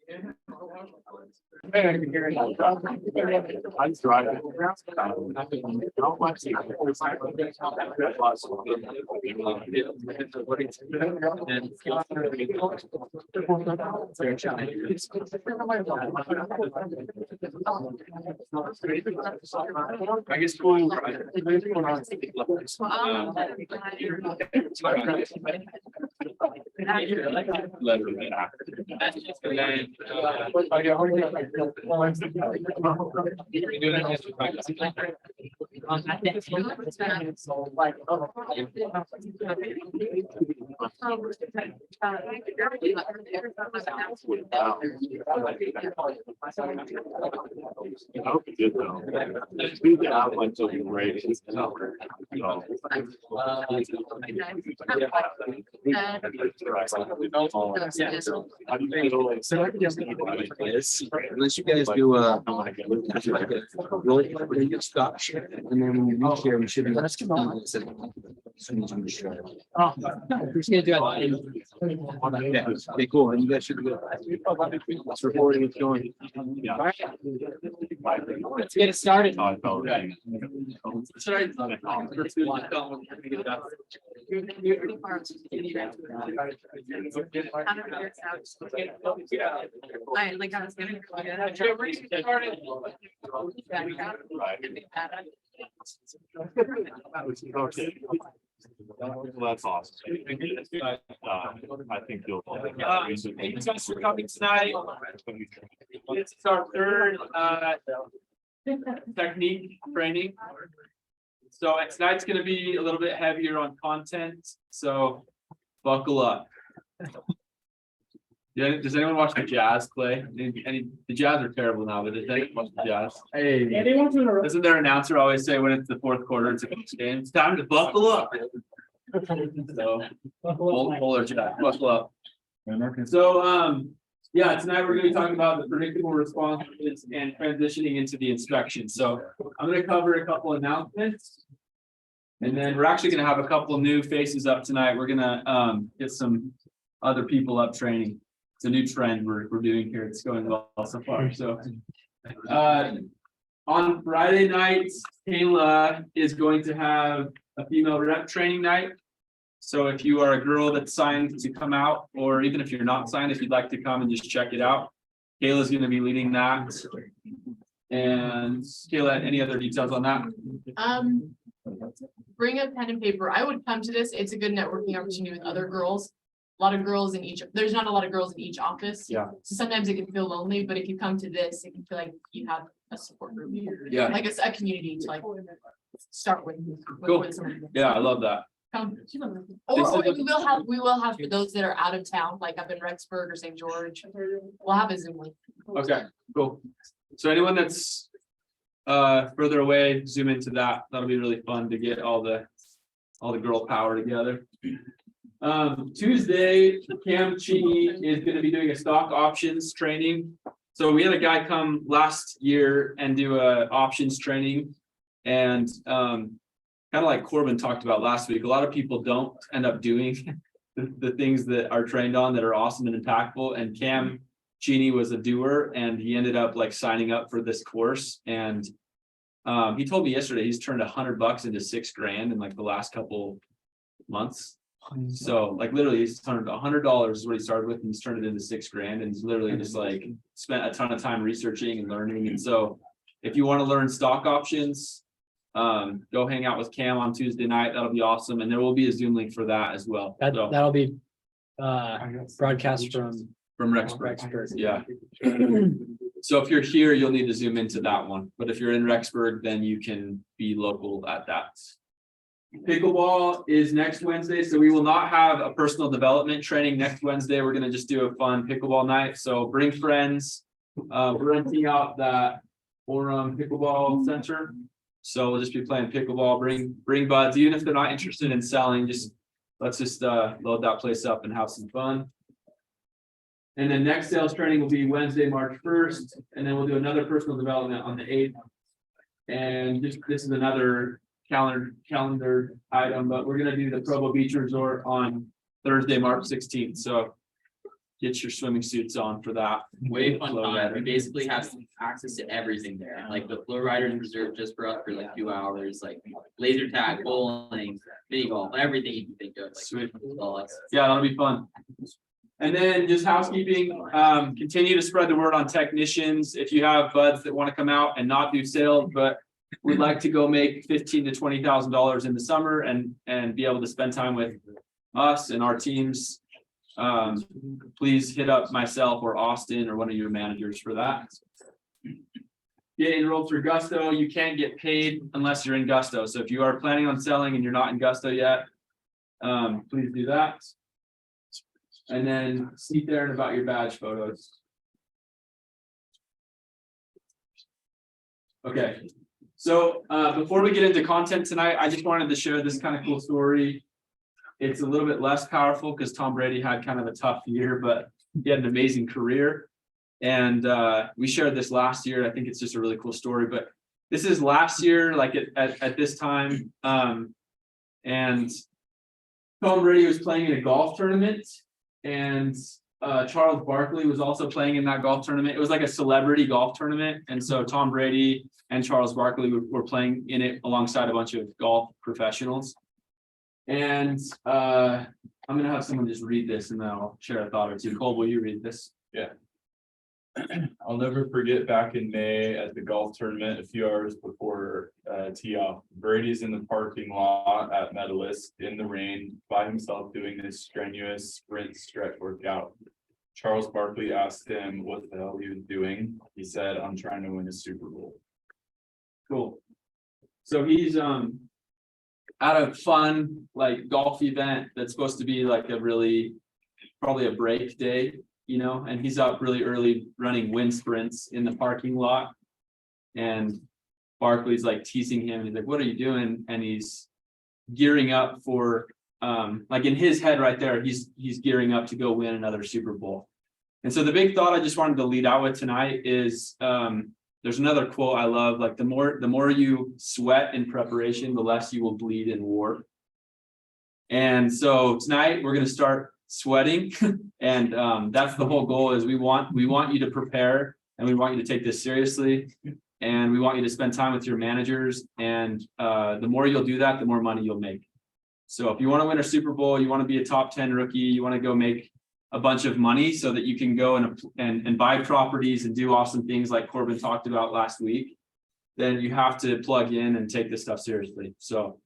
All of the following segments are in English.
I'm driving. I guess going I hope you did though. The outlines will be great. Unless you guys do really stop and then when you reach here, we should be. Let's go. Okay, cool. And you guys should be good. It's recording, it's going. Yeah. Let's get it started. Oh, I felt right. Okay. Well, that's awesome. I think you'll. Thank you guys for coming tonight. This is our third technique training. So tonight's going to be a little bit heavier on content. So buckle up. Yeah, does anyone watch the Jazz play? The Jazz are terrible now, but does anyone watch the Jazz? Hey, doesn't their announcer always say when it's the fourth quarter, it's a close game? It's time to buckle up. So, Polar Jazz, buckle up. So, yeah, tonight we're going to be talking about the predictable responses and transitioning into the inspection. So, I'm going to cover a couple announcements, and then we're actually going to have a couple new faces up tonight. We're going to get some other people up training. It's a new trend we're doing here. It's going well so far. So, on Friday nights, Kayla is going to have a female rep training night. So if you are a girl that's signed to come out, or even if you're not signed, if you'd like to come and just check it out, Kayla's going to be leading that. And Kayla, any other details on that? Bring a pen and paper. I would come to this. It's a good networking opportunity with other girls. A lot of girls in each, there's not a lot of girls in each office. Yeah. So sometimes it can feel lonely, but if you come to this, it can feel like you have a support group. Yeah. Like a community to like start with. Cool. With someone. Yeah, I love that. Come. Or we will have for those that are out of town, like up in Rexburg or St. George. We'll have a Zoom link. Okay, cool. So anyone that's further away, zoom into that. That'll be really fun to get all the girl power together. Tuesday, Cam Cheney is going to be doing a stock options training. So we had a guy come last year and do a options training, and kind of like Corbin talked about last week, a lot of people don't end up doing the things that are trained on that are awesome and impactful. And Cam Cheney was a doer, and he ended up like signing up for this course. And he told me yesterday he's turned $100 into $6,000 in like the last couple months. So like literally he's turned $100 is what he started with, and he's turned it into $6,000, and he's literally just like spent a ton of time researching and learning. And so if you want to learn stock options, go hang out with Cam on Tuesday night. That'll be awesome. And there will be a Zoom link for that as well. That'll be broadcast from Rexburg. Yeah. So if you're here, you'll need to zoom into that one. But if you're in Rexburg, then you can be local at that. Pickleball is next Wednesday, so we will not have a personal development training next Wednesday. We're going to just do a fun pickleball night. So bring friends. We're renting out that Orem Pickleball Center. So we'll just be playing pickleball. Bring buds, even if they're not interested in selling. Let's just load that place up and have some fun. And then next sales training will be Wednesday, March 1st, and then we'll do another personal development on the 8th. And this is another calendar item, but we're going to do the Provo Beach Resort on Thursday, March 16th. So get your swimming suits on for that. Way fun Flow time. rider. We basically have access to everything there. Like the flow rider is reserved just for us for like 2 hours, like laser tag, bowling, mini golf, everything you can think of. Like, Sweet. well, it's- Yeah, that'll be fun. And then just housekeeping, continue to spread the word on technicians. If you have buds that want to come out and not do sales, but would like to go make $15,000 to $20,000 in the summer and be able to spend time with us and our teams. Please hit up myself or Austin or one of your managers for that. Get enrolled through Gusto. You can't get paid unless you're in Gusto. So if you are planning on selling and you're not in Gusto yet, please do that. And then see Darren about your badge photos. Okay, so before we get into content tonight, I just wanted to share this kind of cool story. It's a little bit less powerful because Tom Brady had kind of a tough year, but he had an amazing career. And we shared this last year. I think it's just a really cool story, but this is last year, like at this time. And Tom Brady was playing in a golf tournament, and Charles Barkley was also playing in that golf tournament. It was like a celebrity golf tournament. And so Tom Brady and Charles Barkley were playing in it alongside a bunch of golf professionals. And I'm gonna have someone just read this and then I'll share a thought or two. Cole, will you read this? I'll never forget back in May at the golf tournament, a few hours before tee off. Brady's in the parking lot at Medalist in the rain by himself doing this strenuous sprint stretch workout. Charles Barkley asked him what the hell he was doing. He said, "I'm trying to win a Super Bowl." Cool. So he's at a fun like golf event that's supposed to be like a really probably a break day, you know, and he's up really early running wind sprints in the parking lot. And Barkley's like teasing him. He's like, "What are you doing?" And he's gearing up for like in his head right there, he's gearing up to go win another Super Bowl. And so the big thought I just wanted to lead out with tonight is there's another quote I love, like the more you sweat in preparation, the less you will bleed in war. And so tonight we're going to start sweating. And that's the whole goal is we want you to prepare and we want you to take this seriously. And we want you to spend time with your managers. And the more you'll do that, the more money you'll make. So if you want to win a Super Bowl, you want to be a top 10 rookie, you want to go make a bunch of money so that you can go and buy properties and do awesome things like Corbin talked about last week, then you have to plug in and take this stuff seriously. So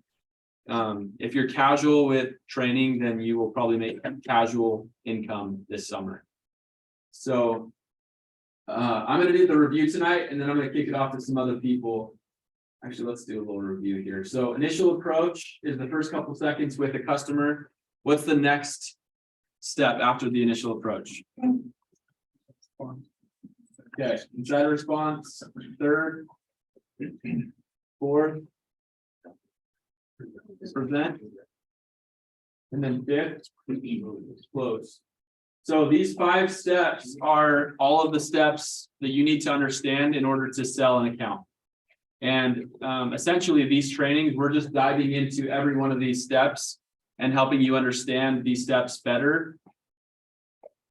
if you're casual with training, then you will probably make casual income this summer. So I'm going to do the review tonight, and then I'm going to kick it off to some other people. Actually, let's do a little review here. So initial approach is the first couple seconds with a customer. What's the next step after the initial approach? Okay, insider response, third, fourth, present, and then fifth, close. So these 5 steps are all of the steps that you need to understand in order to sell an account. And essentially these trainings, we're just diving into every one of these steps and helping you understand these steps better.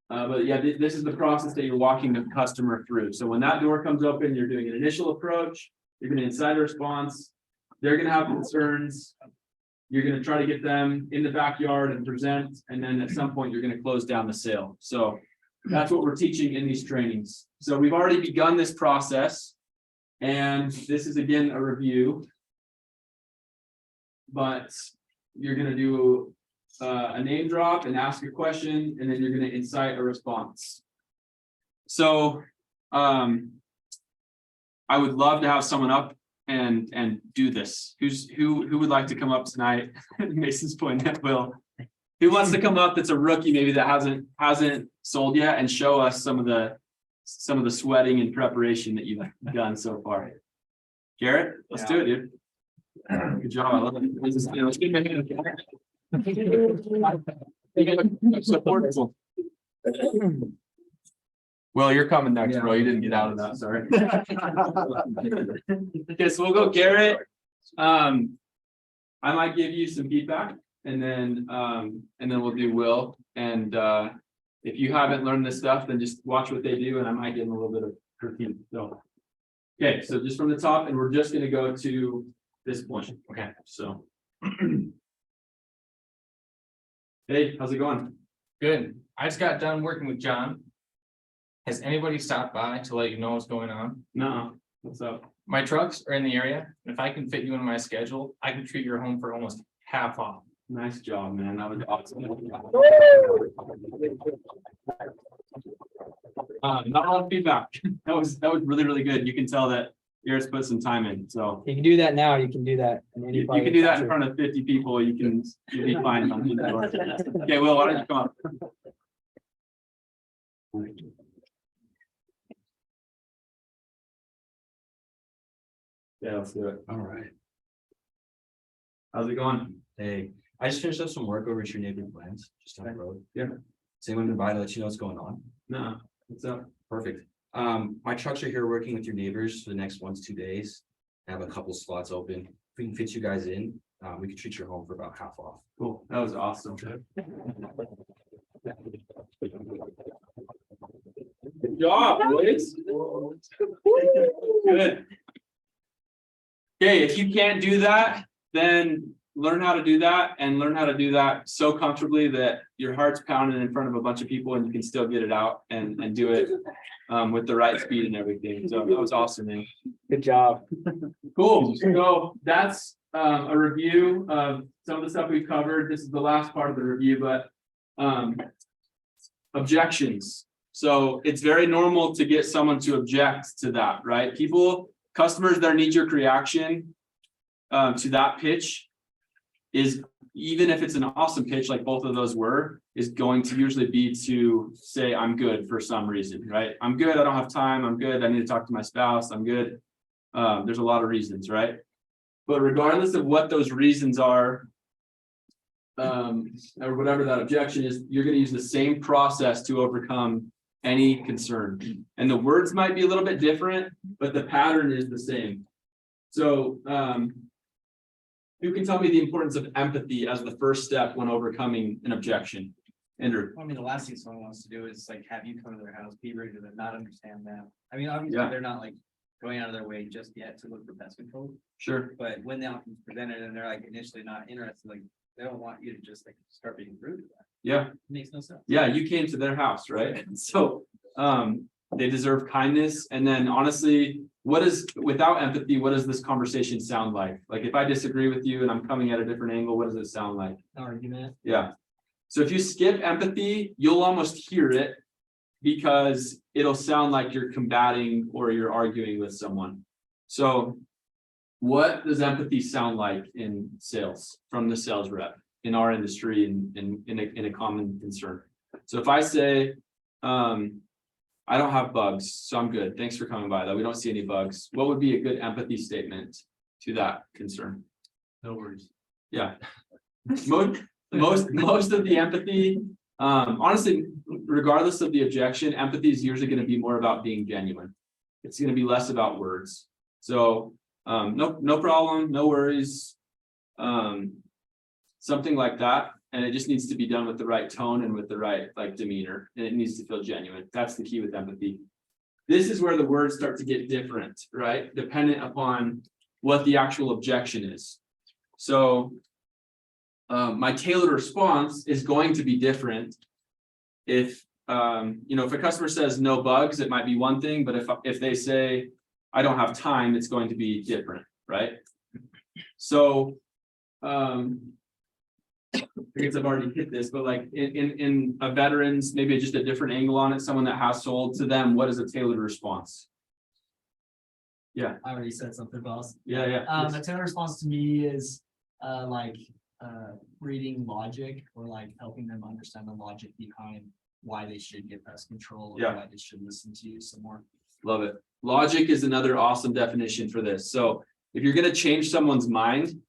But yeah, this is the process that you're walking the customer through. So when that door comes open, you're doing an initial approach, you're going to insider response, they're going to have concerns, you're going to try to get them in the backyard and present, and then at some point you're going to close down the sale. So that's what we're teaching in these trainings. So we've already begun this process, and this is again a review, but you're going to do a name drop and ask a question, and then you're going to incite a response. So I would love to have someone up and do this. Who would like to come up tonight? Mason's pointing at Will. Who wants to come up that's a rookie, maybe that hasn't sold yet, and show us some of the sweating and preparation that you've done so far? Garrett, let's do it, dude. Good job. I love it. This is, let's give me a hand. Supportable. Well, you're coming next, bro. You didn't get out of that, sorry. Okay, so we'll go Garrett. I might give you some feedback, and then we'll do Will, and if you haven't learned this stuff, then just watch what they do and I might give them a little bit of critique, so. Okay, so just from the top, and we're just gonna go to this point. Okay, so. Hey, how's it going? Good. I just got done working with John. Has anybody stopped by to let you know what's going on? No, what's up? My trucks are in the area. If I can fit you in my schedule, I can treat your home for almost half off. Nice job, man. That was awesome. Not a lot of feedback. That was really, really good. You can tell that yours put some time in, so. You can do that now, you can do that. in any You part can of do the that in country. front of 50 people. You'll be fine. Okay, Will, why don't you come up? Yeah, let's do it. All right. How's it going? Hey, I just finished up some work over at your neighbor plants, just down the road. Yeah. Does anyone been by to let you know what's going on? No, what's up? Perfect. My trucks are here working with your neighbors for the next 1 to 2 days. I have a couple slots open. If we can fit you guys in, we can treat your home for about half off. Cool. That was awesome. Good job, boys. Good. Okay, if you can't do that, then learn how to do that and learn how to do that so comfortably that your heart's pounding in front of a bunch of people and you can still get it out and do it with the right speed and everything. So that was awesome, man. Good job. Cool. So that's a review of some of the stuff we've covered. This is the last part of the review, but objections. So it's very normal to get someone to object to that, right? Customers, their knee-jerk reaction to that pitch is, even if it's an awesome pitch like both of those were, is going to usually be to say, I'm good for some reason, right? I'm good, I don't have time, I'm good, I need to talk to my spouse, I'm good. There's a lot of reasons, right? But regardless of what those reasons are, or whatever that objection is, you're going to use the same process to overcome any concern. And the words might be a little bit different, but the pattern is the same. So who can tell me the importance of empathy as the first step when overcoming an objection? Andrew. I mean, the last thing someone wants to do is like have you come to their house, be ready to not understand them. I mean, obviously, Yeah. they're not like going out of their way just yet to look for pest control, Sure. but when the option's presented and they're like initially not interested, like they don't want you to just like start being rude to them. Yeah. It makes no sense. Yeah, you came to their house, right? So they deserve kindness. And then honestly, without empathy, what does this conversation sound like? Like if I disagree with you and I'm coming at a different angle, what does it sound like? Argument. Yeah. So if you skip empathy, you'll almost hear it because it'll sound like you're combating or you're arguing with someone. So what does empathy sound like in sales from the sales rep in our industry and in a common concern? So if I say, I don't have bugs, so I'm good. Thanks for coming by, though. We don't see any bugs. What would be a good empathy statement to that concern? No worries. Yeah. Most of the empathy, honestly, regardless of the objection, empathy is usually going to be more about being genuine. It's going to be less about words. So no problem, no worries. Something like that. And it just needs to be done with the right tone and with the right demeanor. And it needs to feel genuine. That's the key with empathy. This is where the words start to get different, right? Dependent upon what the actual objection is. So my tailored response is going to be different. If if a customer says no bugs, it might be one thing, but if they say I don't have time, it's going to be different, right? So I guess I've already hit this, but like in a veterans, maybe just a different angle on it, someone that has sold to them, what is a tailored response? Yeah. I already said something, boss. Yeah. A tailored response to me is reading logic or like helping them understand the logic behind why they should get pest control or why they should listen to you some more. Love it. Logic is another awesome definition for this. So if you're going to change someone's mind,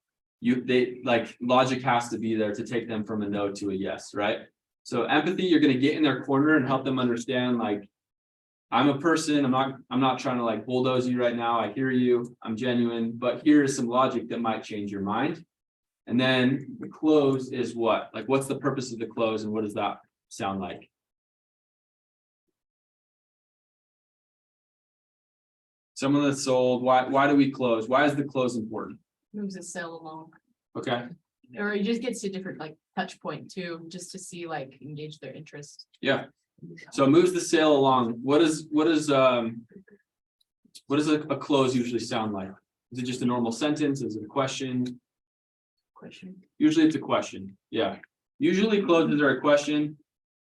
logic has to be there to take them from a no to a yes, right? So empathy, you're going to get in their corner and help them understand, like, I'm a person, I'm not trying to like bulldoze you right now. I hear you, I'm genuine, but here is some logic that might change your mind. And then the close is what? Like, what's the purpose of the close and what does that sound like? Someone that's sold, why do we close? Why is the close important? Moves the sale along, Okay, or he just gets to different like touch point too, just to see like engage their interest. yeah. So it moves the sale along. What does a close usually sound like? Is it just a normal sentence? Is it a question? Question. Usually it's a question, yeah. Usually closes are a question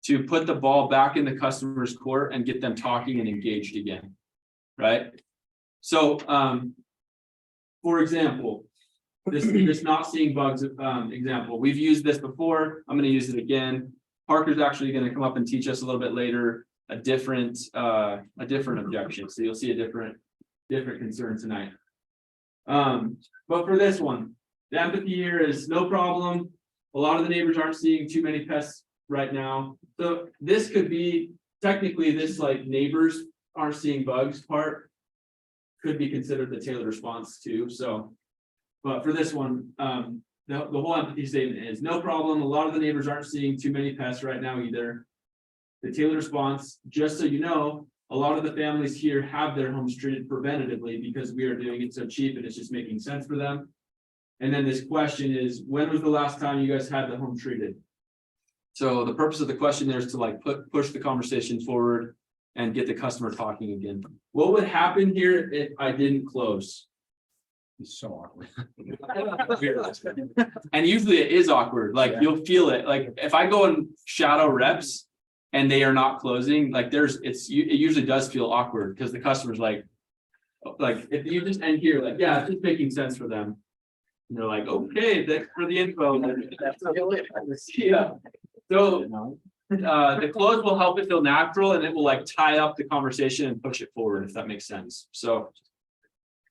to put the ball back in the customer's court and get them talking and engaged again, right? So, for example, this not seeing bugs, example, we've used this before, I'm gonna use it again. Parker's actually gonna come up and teach us a little bit later, a different objection, so you'll see a different concern tonight. But for this one, the empathy here is no problem. A lot of the neighbors aren't seeing too many pests right now. So this could be technically this like neighbors aren't seeing bugs part could be considered the tailored response too. So, but for this one, the whole empathy statement is no problem. A lot of the neighbors aren't seeing too many pests right now either. The tailored response, just so you know, a lot of the families here have their homes treated preventatively because we are doing it so cheap and it's just making sense for them. And then this question is, when was the last time you guys had the home treated? So the purpose of the question there is to like push the conversation forward and get the customer talking again. What would happen here if I didn't close? It's so awkward. And usually it is awkward, like you'll feel it, like if I go and shadow reps and they are not closing, like it usually does feel awkward because the customer's like if you just end here, like, yeah, it's just making sense for them. And they're like, okay, thanks for the info. Yeah. So the close will help it feel natural and it will like tie up the conversation and push it forward, if that makes sense. So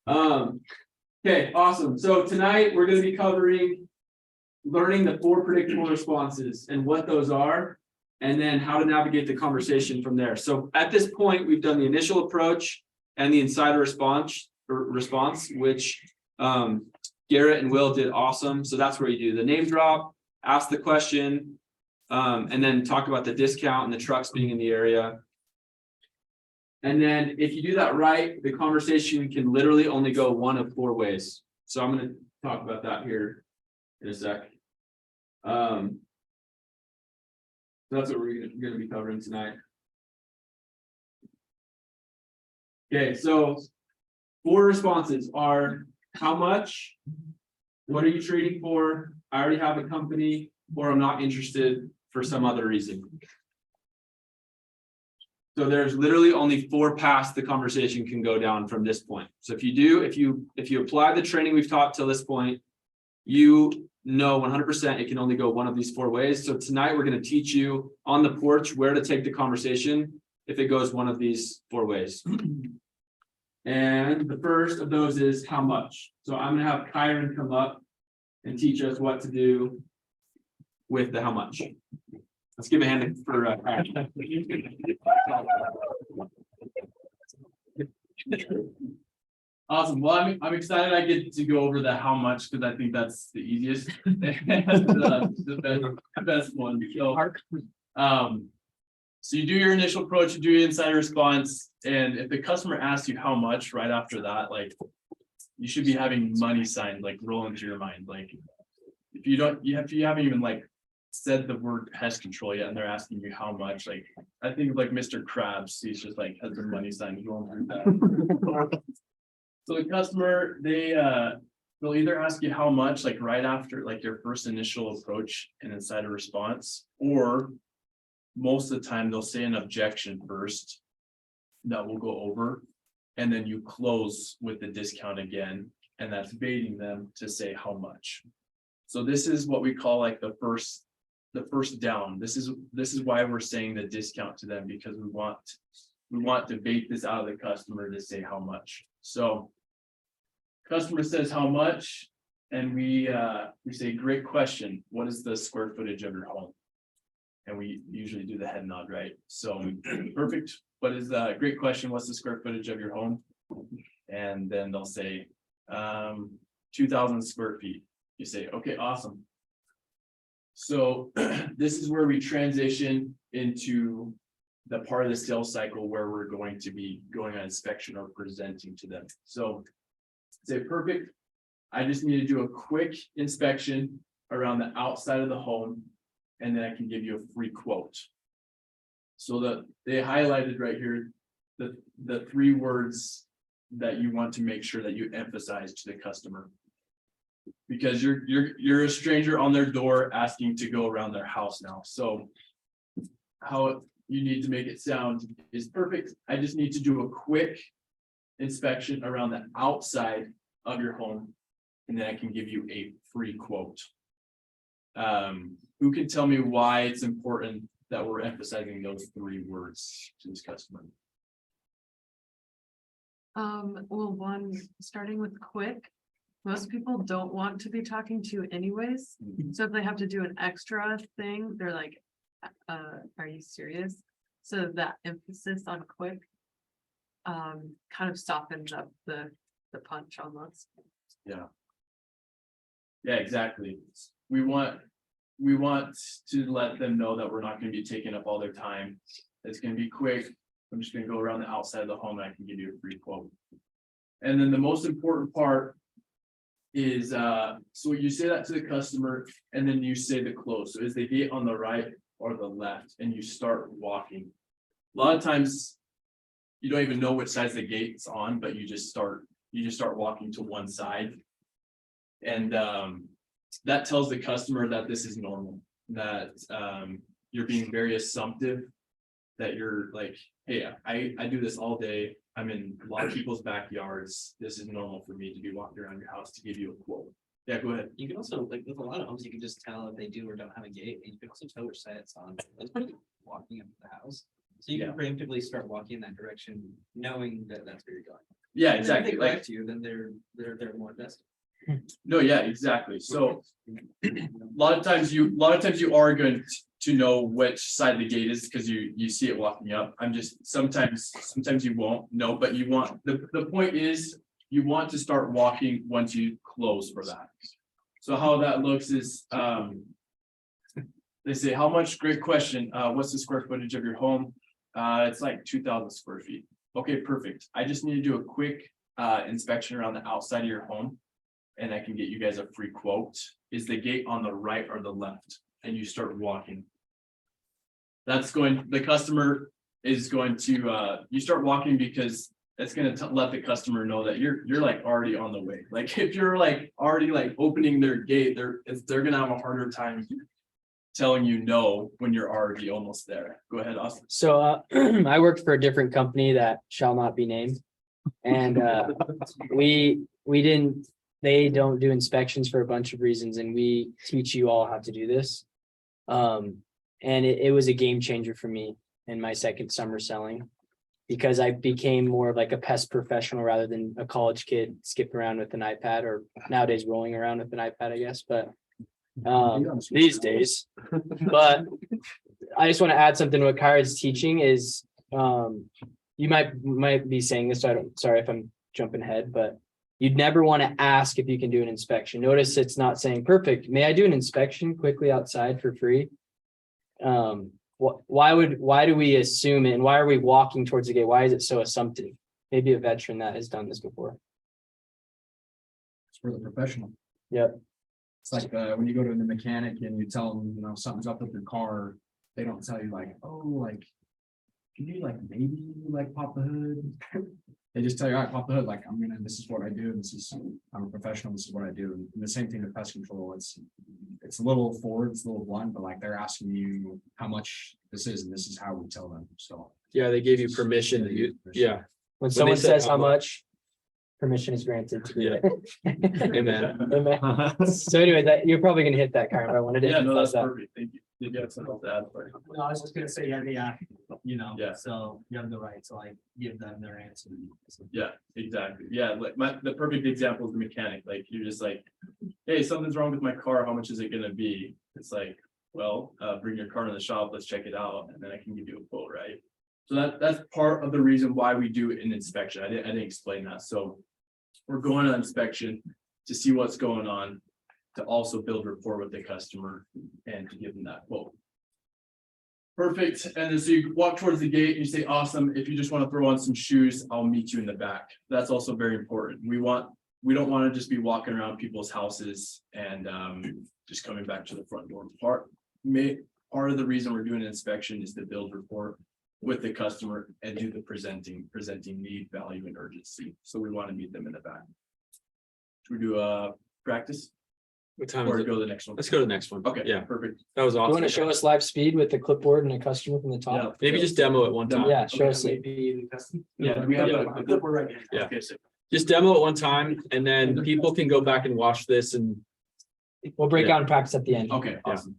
okay, awesome. So tonight we're going to be covering learning the 4 predictable responses and what those are, and then how to navigate the conversation from there. So at this point, we've done the initial approach and the insider response, which Garrett and Will did awesome. So that's where you do the name drop, ask the question, and then talk about the discount and the trucks being in the area. And then if you do that right, the conversation can literally only go one of 4 ways. So I'm going to talk about that here in a sec. That's what we're going to be covering tonight. Okay, so 4 responses are how much, what are you trading for, I already have a company, or I'm not interested for some other reason. So there's literally only 4 paths the conversation can go down from this point. So if you apply the training we've taught till this point, you know 100% it can only go one of these 4 ways. So tonight we're going to teach you on the porch where to take the conversation if it goes one of these 4 ways. And the first of those is how much. So I'm going to have Kyron come up and teach us what to do with the how much. Let's give a hand for Kyron. Awesome. Well, I'm excited I get to go over the how much because I think that's the easiest and the best one. So you do your initial approach, you do your insider response, and if the customer asks you how much right after that, like you should be having money signs like rolling through your mind. Like if you haven't even like said the word pest control yet and they're asking you how much, like I think like Mr. Krabs, he's just like has the money sign going through that. So the customer, they'll either ask you how much, like right after like your first initial approach and insider response, or most of the time they'll say an objection first that will go over, and then you close with the discount again, and that's baiting them to say how much. So this is what we call like the first down. This is why we're saying the discount to them, because we want to bait this out of the customer to say how much. So customer says how much, and we say, great question. What is the square footage of your home? And we usually do the head nod, right? So perfect. What is the great question? What's the square footage of your home? And then they'll say 2,000 square feet. You say, okay, awesome. So this is where we transition into the part of the sales cycle where we're going to be going on inspection or presenting to them. So say perfect. I just need to do a quick inspection around the outside of the home, and then I can give you a free quote. So that they highlighted right here, the 3 words that you want to make sure that you emphasize to the customer. Because you're a stranger on their door asking to go around their house now. So how you need to make it sound is perfect. I just need to do a quick inspection around the outside of your home, and then I can give you a free quote. Who can tell me why it's important that we're emphasizing those 3 words to this customer? Well, one, starting with quick, most people don't want to be talking to you anyways. So if they have to do an extra thing, they're like, are you serious? So that emphasis on quick kind of softens up the punch almost. Yeah, exactly. We want to let them know that we're not going to be taking up all their time. It's going to be quick. I'm just going to go around the outside of the home and I can give you a free quote. And then the most important part is, so you say that to the customer and then you say the close. So is the gate on the right or the left? And you start walking. A lot of times you don't even know which side the gate's on, but you just start walking to one side. And that tells the customer that this is normal, that you're being very assumptive, that you're like, hey, I do this all day. I'm in a lot of people's backyards. This is normal for me to be walking around your house to give you a quote. Yeah, go ahead. You can also, like, with a lot of homes, you can just tell if they do or don't have a gate, and you can also tell which side it's on. It's pretty walking up the house. So you can preemptively start walking in that direction, knowing that that's where you're going. Yeah, And exactly. if they correct you, then they're more invested. No, yeah, exactly. So a lot of times you are going to know which side of the gate is because you see it walking up. I'm just sometimes you won't know, but you want the point is you want to start walking once you close for that. So how that looks is they say, how much? Great question. What's the square footage of your home? It's like 2,000 square feet. Okay, perfect. I just need to do a quick inspection around the outside of your home, and I can get you guys a free quote. Is the gate on the right or the left? And you start walking. The customer is going to, you start walking because it's going to let the customer know that you're like already on the way. Like if you're like already like opening their gate, they're going to have a harder time telling you no when you're already almost there. Go ahead, Austin. So I worked for a different company that shall not be named. And they don't do inspections for a bunch of reasons, and we teach you all how to do this. And it was a game changer for me in my second summer selling, because I became more of like a pest professional rather than a college kid skipping around with an iPad, or nowadays rolling around with an iPad, I guess, but these days. But I just want to add something to what Kyra's teaching is, you might be saying this, so sorry if I'm jumping ahead, but you'd never want to ask if you can do an inspection. Notice it's not saying, perfect, may I do an inspection quickly outside for free? Why do we assume it, and why are we walking towards the gate? Why is it so assumptive? Maybe a veteran that has done this before. It's for the professional. Yep. It's like when you go to the mechanic and you tell them, something's up with your car, they don't tell you like, oh, like, can you like maybe like pop the hood? They just tell you, all right, pop the hood, like this is what I do, I'm a professional, this is what I do. And the same thing with pest control, it's a little forward, it's a little blunt, but like they're asking you how much this is, and this is how we tell them, so. Yeah, they gave you permission to use, yeah. When they someone said says how how much, permission is granted to do Yeah. it. Amen. Amen. So anyway, you're probably gonna hit that, Kyra. I wanted to. Yeah, no, that's emphasize that. perfect. Thank you. Did you have something to add? No, I was just gonna say, yeah, Yeah. so you have the right to like give them their answer. Yeah, exactly. Yeah, like the perfect example is the mechanic. Like you're just like, hey, something's wrong with my car. How much is it gonna be? It's like, well, bring your car to the shop. Let's check it out, and then I can give you a quote, right? So that's part of the reason why we do an inspection. I didn't explain that. So we're going on inspection to see what's going on, to also build rapport with the customer and to give them that quote. Perfect. And then so you walk towards the gate and you say, awesome. If you just want to throw on some shoes, I'll meet you in the back. That's also very important. We don't want to just be walking around people's houses and just coming back to the front door. Part of the reason we're doing an inspection is to build rapport with the customer and do the presenting need, value, and urgency. So we want to meet them in the back. Should we do a practice What time or is it? go to the next one? Let's go to the next one. Okay, Yeah, perfect. that was You want awesome. to show us live speed with the clipboard and a customer from the Yeah. top? Maybe just demo it one time. Yeah, show us. Yeah, we have a clipboard right here. Yeah. Okay, so Just demo it one time and then people can go back and watch this and We'll break out and practice at the end. okay, awesome.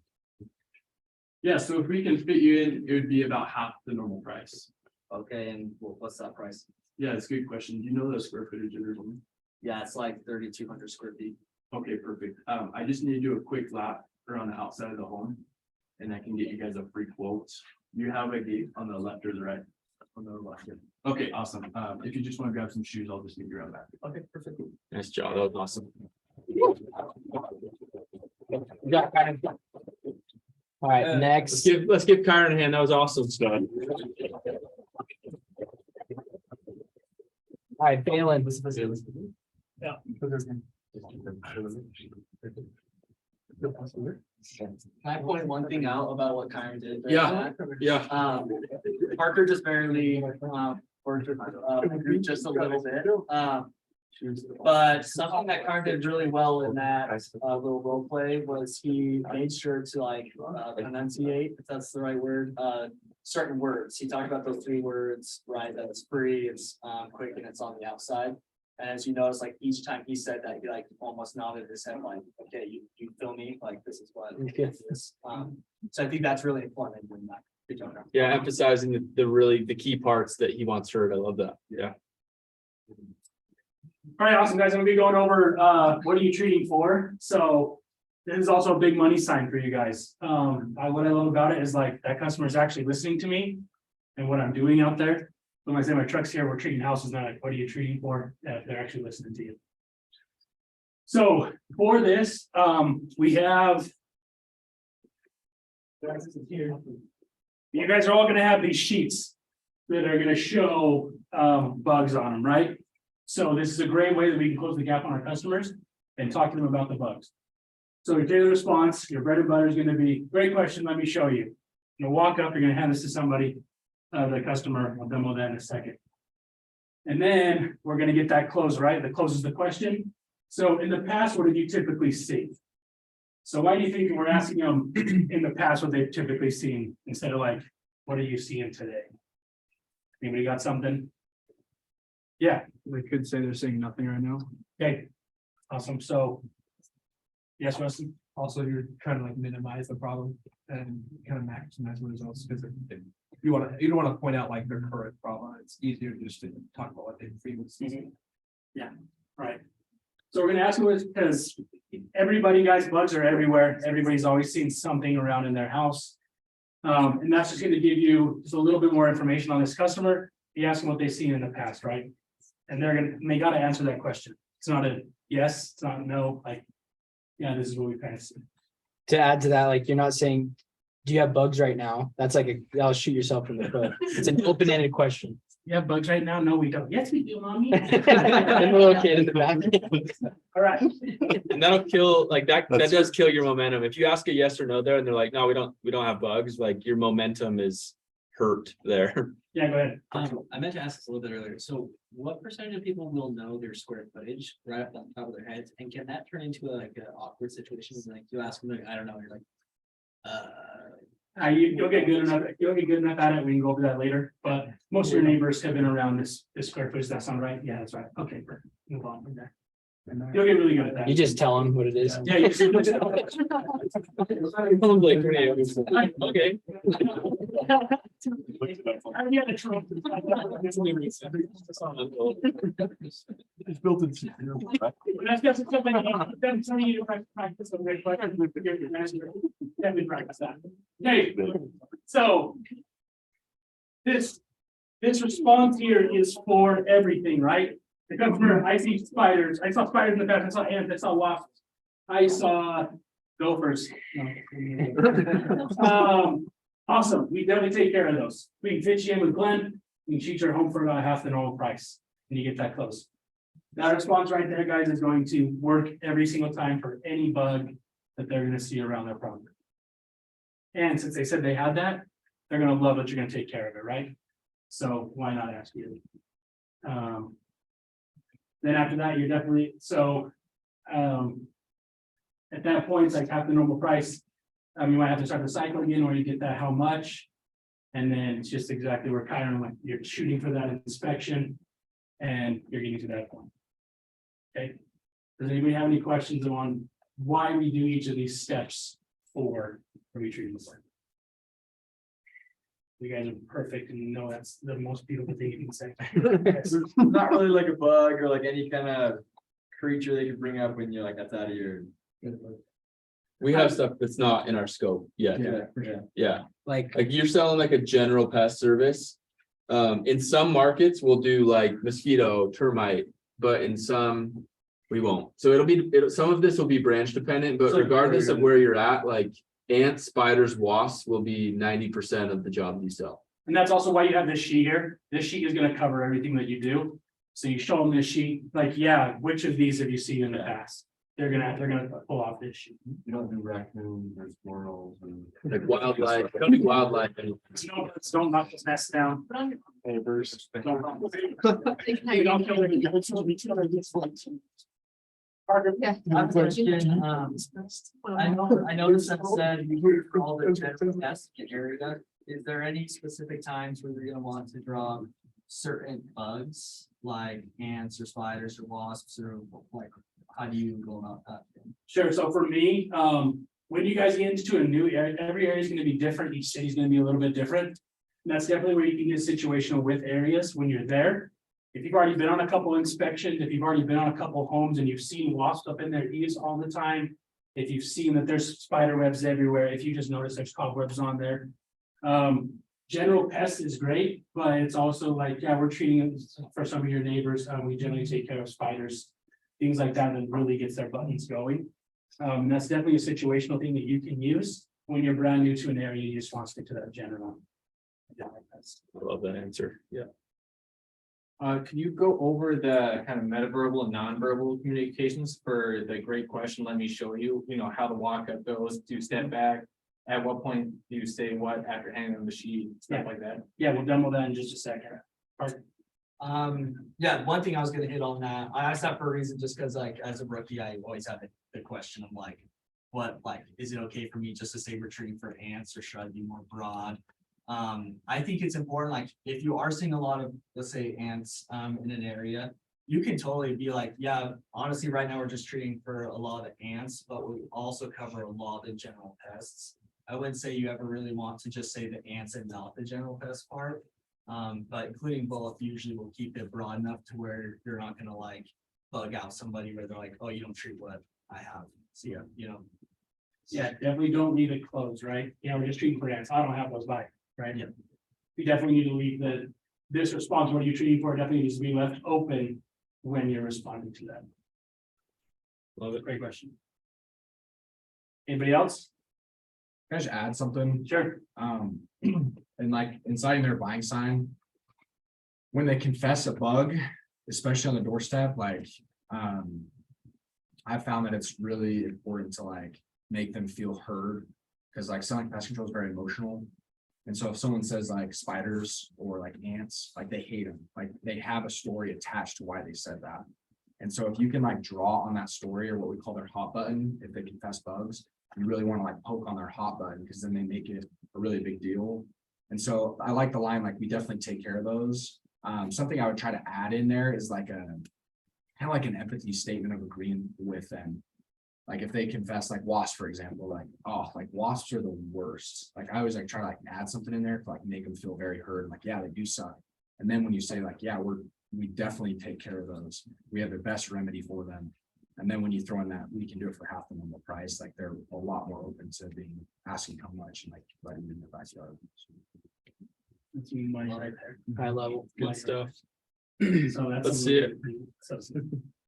Yeah, so if we can fit you in, it would be about half the normal price. Okay, and what's that price? Yeah, it's a good question. Do you know the square footage of your home? Yeah, it's like 3,200 square feet. Okay, perfect. I just need to do a quick lap around the outside of the home. And I can get you guys a free quote. You have a gate on the left or the right? On the left. Okay, awesome. If you just want to grab some shoes, I'll just meet you around back. Okay, perfect. nice job. That was awesome. You got kind of- All right, next. Let's give Kyron a hand. That was awesome. Done. All right, Balin. Can I point one thing out about what Kyron did? Yeah. Yeah. Parker just barely, worked with, just a little bit, but something that Kyron did really well in that, little role play was he made sure to like, enunciate, if that's the right word, certain words. He talked about those 3 words, right? That it's free, it's, quick, and it's on the outside. And as you notice, like each time he said that, he like almost nodded his head like, okay, you feel me? Like, this is what it is. So I think that's really important in that. Good job. Yeah, emphasizing the key parts that he wants her to love that. Yeah. All right, awesome, guys. I'm gonna be going over, what are you treating for? So this is also a big money sign for you guys. What I love about it is like that customer is actually listening to me and what I'm doing out there. When I say my truck's here, we're treating houses, not like, what are you treating for? They're actually listening to you. So for this, we have. You guys are all gonna have these sheets that are gonna show bugs on them, right? So this is a great way that we can close the gap on our customers and talk to them about the bugs. So your daily response, your bread and butter is gonna be, great question, let me show you. You'll walk up, you're gonna hand this to somebody, the customer, I'll demo that in a second. And then we're gonna get that close, right? That closes the question. So in the past, what did you typically see? So why do you think we're asking them in the past what they've typically seen instead of like, what are you seeing today? Anybody got something? Yeah. They could say they're saying nothing right now. Okay, awesome, so. Yes, Rusty? Also, you're trying to like minimize the problem and kind of maximize the results, because you don't want to point out like their current problem. It's easier just to talk about what they've previously seen. Yeah, right. So we're gonna ask you because everybody, guys, bugs are everywhere. Everybody's always seen something around in their house. And that's just gonna give you just a little bit more information on this customer. You ask them what they've seen in the past, right? And they gotta answer that question. It's not a yes, it's not a no, like, yeah, this is what we kind of see. To add to that, like, you're not saying, do you have bugs right now? That's like that'll shoot yourself in the foot. It's an open-ended question. You have bugs right now? No, we don't. Yes, we do, mommy. And the little kid in the back. All right. And that'll kill, like that does kill your momentum. If you ask a yes or no there and they're like, no, we don't have bugs, like your momentum is hurt there. Yeah, go ahead. I meant to ask this a little bit earlier. So what percentage of people will know their square footage right off the top of their heads? And can that turn into like an awkward situation? Like you ask them, like, I don't know, you're like, You'll get good enough, at it. We can go over that later, but most of your neighbors have been around this square footage. That sound right? Yeah, that's right. Okay, perfect. Move on from there. You'll get really good at that. You just tell them what it is. Yeah. You just I'm like, okay. It's built in. That's just something you need to practice. Definitely practice that. Okay, so this response here is for everything, right? The customer, I see spiders. I saw spiders in the past. I saw ants. I saw wasps. I saw gophers. No. Awesome, we definitely take care of those. We can fit you in with Glenn, we can shoot your home for about half the normal price, and you get that close. That response right there, guys, is going to work every single time for any bug that they're gonna see around their property. And since they said they had that, they're gonna love that you're gonna take care of it, right? So why not ask you? Then after that, you're definitely, so, at that point, it's like half the normal price. You might have to start the cycle again, or you get that how much. And then it's just exactly where Kyron went, you're shooting for that inspection. And you're getting to that point. Okay, does anybody have any questions on why we do each of these steps for retreatment work? You guys are perfect and you know that's the most beautiful thing you can say. Not really like a bug or like any kind of creature they could bring up when you're like, that's out of your. We have stuff that's not in our scope yet. Yeah, Like, like you're selling like a general pest service. In some markets, we'll do like mosquito, termite, but in some, we won't. So some of this will be branch dependent, but regardless of where you're at, like ants, spiders, wasps will be 90% of the job you sell. And that's also why you have this sheet here. This sheet is gonna cover everything that you do. So you show them this sheet, like, yeah, which of these have you seen in the past? They're gonna pull off this sheet. You don't do raccoons or squirrels and. Like wildlife, don't be wildlife. Snowbirds, don't knock those nests down. Neighbors. You don't kill them. Parker? I have a question, I noticed that said you for all the general pests area, is there any specific times where you're gonna want to draw certain bugs? Like ants or spiders or wasps or like, how do you go about that? Sure, so for me, when you guys get into a new area, every area is gonna be different, each city is gonna be a little bit different. And that's definitely where you can get situational with areas when you're there. If you've already been on a couple inspections, if you've already been on a couple homes and you've seen wasps up in their eaves all the time. If you've seen that there's spider webs everywhere, if you just notice there's cobwebs on there. General pest is great, but it's also like, yeah, we're treating it for some of your neighbors, we generally take care of spiders. Things like that really gets their buttons going. That's definitely a situational thing that you can use when you're brand new to an area, you just want to stick to that general. I love that answer. Yeah. Can you go over the kind of metaverbal and nonverbal communications for the great question? Let me show you, how the walk up goes, do you step back? At what point do you say what after handing them the sheet, stuff like that? Yeah, we'll demo that in just a second. Yeah, one thing I was gonna hit on that, I asked that for a reason, just because like as a rookie, I always had the question of like, is it okay for me just to say retreating for ants or should I be more broad? I think it's important, like if you are seeing a lot of, let's say ants in an area, you can totally be like, yeah, honestly, right now we're just treating for a lot of ants, but we also cover a lot of the general pests. I wouldn't say you ever really want to just say the ants and not the general pest part. But including both usually will keep it broad enough to where you're not gonna like bug out somebody where they're like, oh, you don't treat what I have. So yeah, Yeah, definitely don't leave it closed, right? Yeah, we're just treating for ants. I don't have those by, right? Yeah. You definitely need to leave this response, what you're treating for definitely needs to be left open when you're responding to that. Love it. Great question. Anybody else? Can I just add something? Sure. And like inside their buying sign. When they confess a bug, especially on the doorstep, like, I found that it's really important to like make them feel heard. Cause like selling pest control is very emotional. And so if someone says like spiders or like ants, like they hate them, like they have a story attached to why they said that. And so if you can like draw on that story or what we call their hot button, if they confess bugs, you really want to like poke on their hot button because then they make it a really big deal. And so I like the line, like we definitely take care of those. Something I would try to add in there is like kind of like an empathy statement of agreeing with them. Like if they confess like wasps, for example, like, oh, like wasps are the worst. Like I always like try to like add something in there to like make them feel very heard. Like, yeah, they do suck. And then when you say like, yeah, we definitely take care of those. We have the best remedy for them. And then when you throw in that, we can do it for half the normal price. Like they're a lot more open to asking how much and like letting them in the backyard. That's money right there. high level. Good stuff. So that's. Let's see it.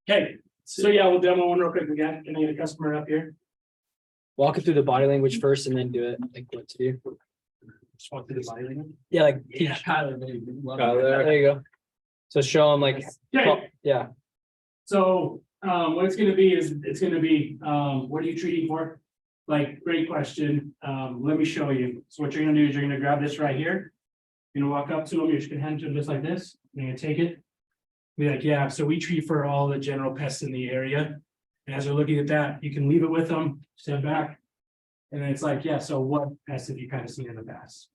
Okay, so yeah, we'll demo one real quick. Can I get a customer up here? Walk it through the body language first and then do it, like what to do. Just walk through the body language. Yeah, like, Yeah. there you go. So show them like, Okay, yeah, so, what it's gonna be is, it's gonna be, what are you treating for? Like, great question, let me show you. So what you're gonna do is you're gonna grab this right here. You're gonna walk up to them, you're just gonna hand it to them just like this, you're gonna take it. Be like, yeah, so we treat for all the general pests in the area. And as they're looking at that, you can leave it with them, step back. And then it's like, yeah, so what pests have you kind of seen in the past?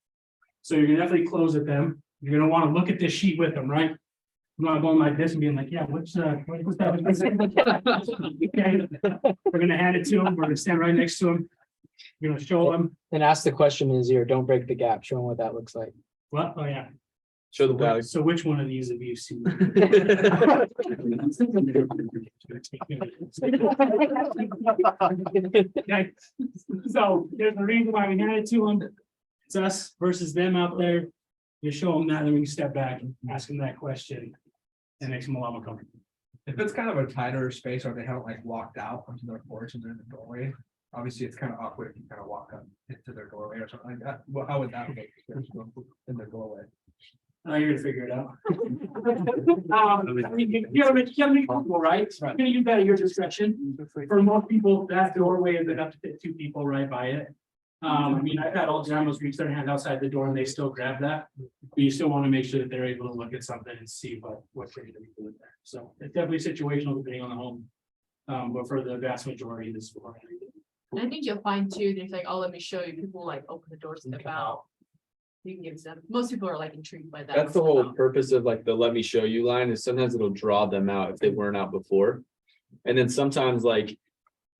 So you're gonna definitely close at them, you're gonna wanna look at this sheet with them, right? I'm not going like this and being like, yeah, what's that? Okay, we're gonna hand it to them, we're gonna stand right next to them. You're gonna show them, and ask the question in his ear, don't break the gap, show them what that looks like. what, oh yeah. Show the bag. So which one of these have you seen? Okay, so there's a reason why we hand it to them. It's us versus them out there. You show them that, then we can step back and ask them that question. And makes them a lot more comfortable. If it's kind of a tighter space or they haven't like walked out onto their porch and they're in the doorway, obviously it's kind of awkward if you kind of walk up into their doorway or something like that. Well, how would that look in their doorway? You're gonna figure it out. I mean, you gotta be comfortable, right? You're gonna use that at your discretion. For most people, that doorway is enough to fit two people right by it. I mean, I've had all demos reach their hand outside the door and they still grab that. But you still want to make sure that they're able to look at something and see what they're gonna be doing there. So it's definitely situational depending on the home. But for the vast majority, this is what And I think you'll find too, there's like, oh, let me show you, people like open the door, step out. You can give them, most people are like intrigued by that. That's the whole purpose of like the let me show you line is sometimes it'll draw them out if they weren't out before. And then sometimes like